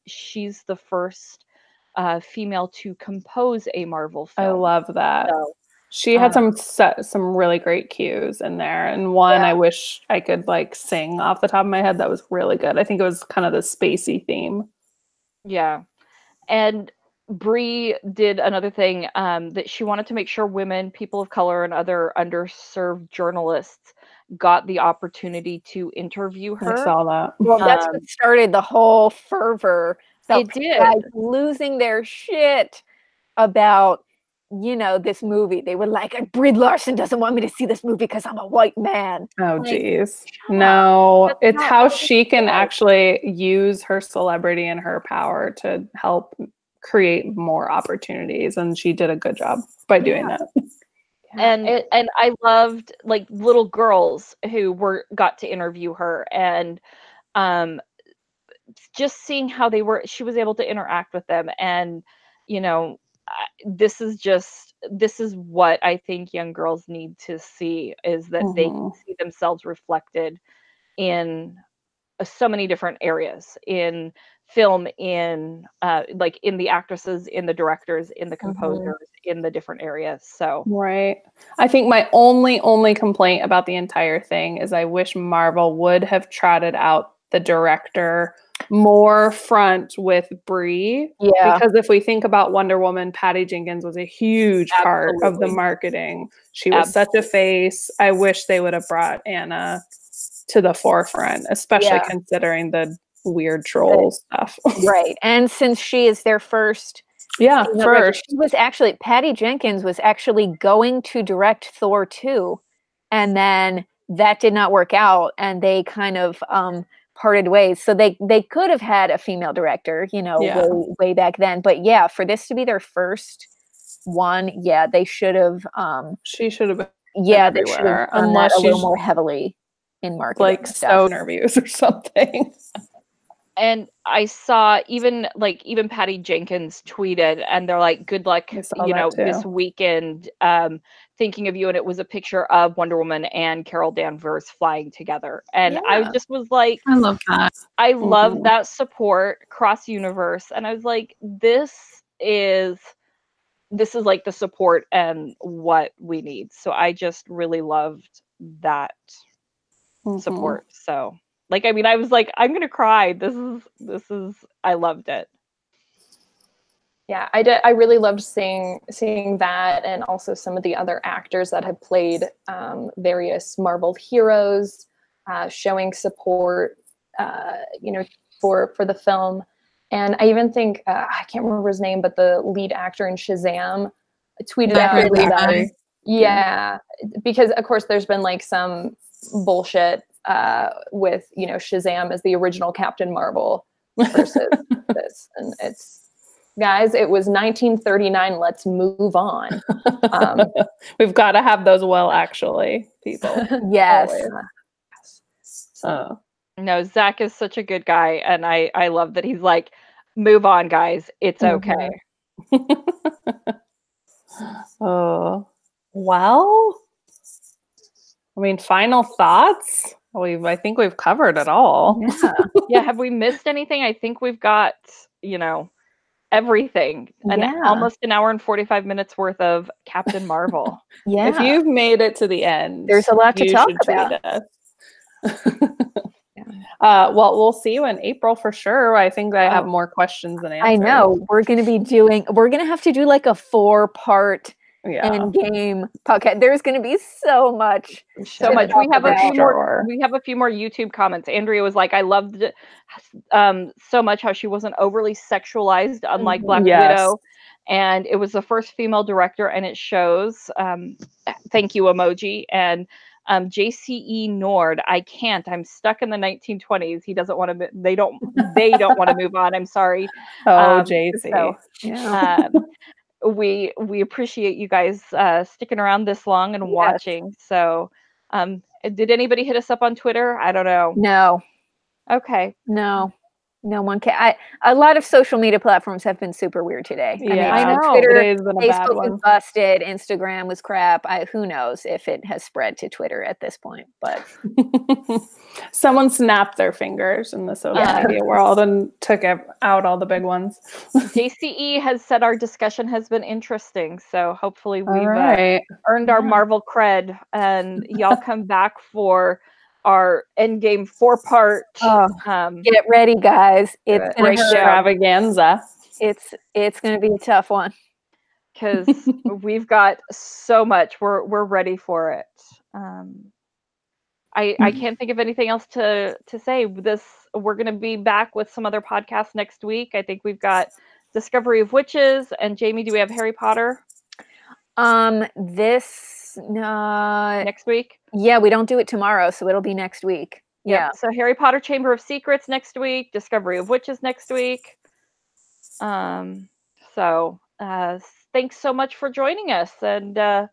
She's the first female to compose a Marvel film. I love that. So, she had some really great cues in there, and one I wish I could sing off the top of my head that was really good. I think it was kind of the spacey theme. Yeah. And Bree did another thing that she wanted to make sure women, people of color, and other underserved journalists got the opportunity to interview her. I saw that. Well, that's what started the whole fervor. It did. Guys losing their shit about, this movie. They were like, Brie Larson doesn't want me to see this movie because I'm a white man. Oh, geez. No, it's not how what she can actually use her celebrity and her power to help create more opportunities. And she did a good job by doing that. And I loved little girls who got to interview her, and just seeing how she was able to interact with them. And this is what I think young girls need to see, is that they can see themselves reflected in so many different areas, in film, in in the actresses, in the directors, in the composers, in the different areas. So right. I think my only complaint about the entire thing is I wish Marvel would have trotted out the director more front with Brie. Yeah. Because if we think about Wonder Woman, Patty Jenkins was a huge part of the marketing. She was such a face. I wish they would have brought Anna to the forefront, especially considering the weird troll stuff. Right. And since she is their first. Yeah, first. She was actually, Patty Jenkins was actually going to direct Thor 2. And then that did not work out. And they kind of parted ways. So they could have had a female director, way back then. But yeah, for this to be their first one, they should have. She should have been they should have done that a little more heavily in marketing, so interviews or something. And I saw even Patty Jenkins tweeted, and they're like, "Good luck, this weekend. Thinking of you." And it was a picture of Wonder Woman and Carol Danvers flying together. And I just was like, I love that. I love that support cross universe. And I was like, this is this is like the support and what we need. So I just really loved that support. So like, I mean, I was like, I'm gonna cry. This is I loved it. Yeah, I did. I really loved seeing that, and also some of the other actors that had played various Marvel heroes, showing support, for the film. And I even think I can't remember his name, but the lead actor in Shazam tweeted out Zachary that, Levi. yeah, because of course there's been like some bullshit with Shazam as the original Captain Marvel versus this, and it's. Guys, it was 1939. Let's move on. We've got to have those actually people. Yes. No, Zach is such a good guy, and I love that he's like, move on, guys. It's okay. Oh, well, I mean, final thoughts. I think we've covered it all. Yeah. Yeah, have we missed anything? I think we've got, everything. Almost an hour and 45 minutes worth of Captain Marvel. Yeah. If you've made it to the end, there's a lot to you talk should tweet about. us. Well, we'll see you in April for sure. I think I have more questions than answers. I know. We're going to have to do like a 4-part Endgame podcast. There's going to be so much. So much. We have a few Sure. We have a few more YouTube comments. Andrea was like, I loved it so much how she wasn't overly sexualized, unlike Black Widow. And it was the first female director, and it shows. Thank you, emoji. And JCE Nord, I can't. I'm stuck in the 1920s. He doesn't want to. They don't want to move on. I'm sorry. Oh, JC. So, Yeah. we appreciate you guys sticking around this long and watching. So, did anybody hit us up on Twitter? I don't know. No. Okay. No one can. A lot of social media platforms have been super weird today. Yeah, I know. Twitter, it has been a bad Facebook one. was busted. Instagram was crap. Who knows if it has spread to Twitter at this point? But someone snapped their fingers in the social media world and took out all the big ones. JCE has said our discussion has been interesting, so hopefully we've earned our Marvel cred, and y'all come back for our Endgame 4-part. Get ready, guys! It's an extravaganza. It's going to be a tough one because we've got so much. We're ready for it. I can't think of anything else to say. We're going to be back with some other podcasts next week. I think we've got Discovery of Witches, and Jamie, do we have Harry Potter? Next week. Yeah, we don't do it tomorrow, so it'll be next week. Yeah. So Harry Potter Chamber of Secrets next week, Discovery of Witches next week. So thanks so much for joining us, and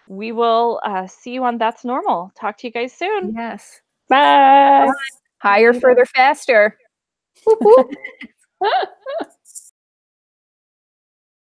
we will see you on That's Normal. Talk to you guys soon. Yes. Bye. Higher, further, faster. Whoop, whoop.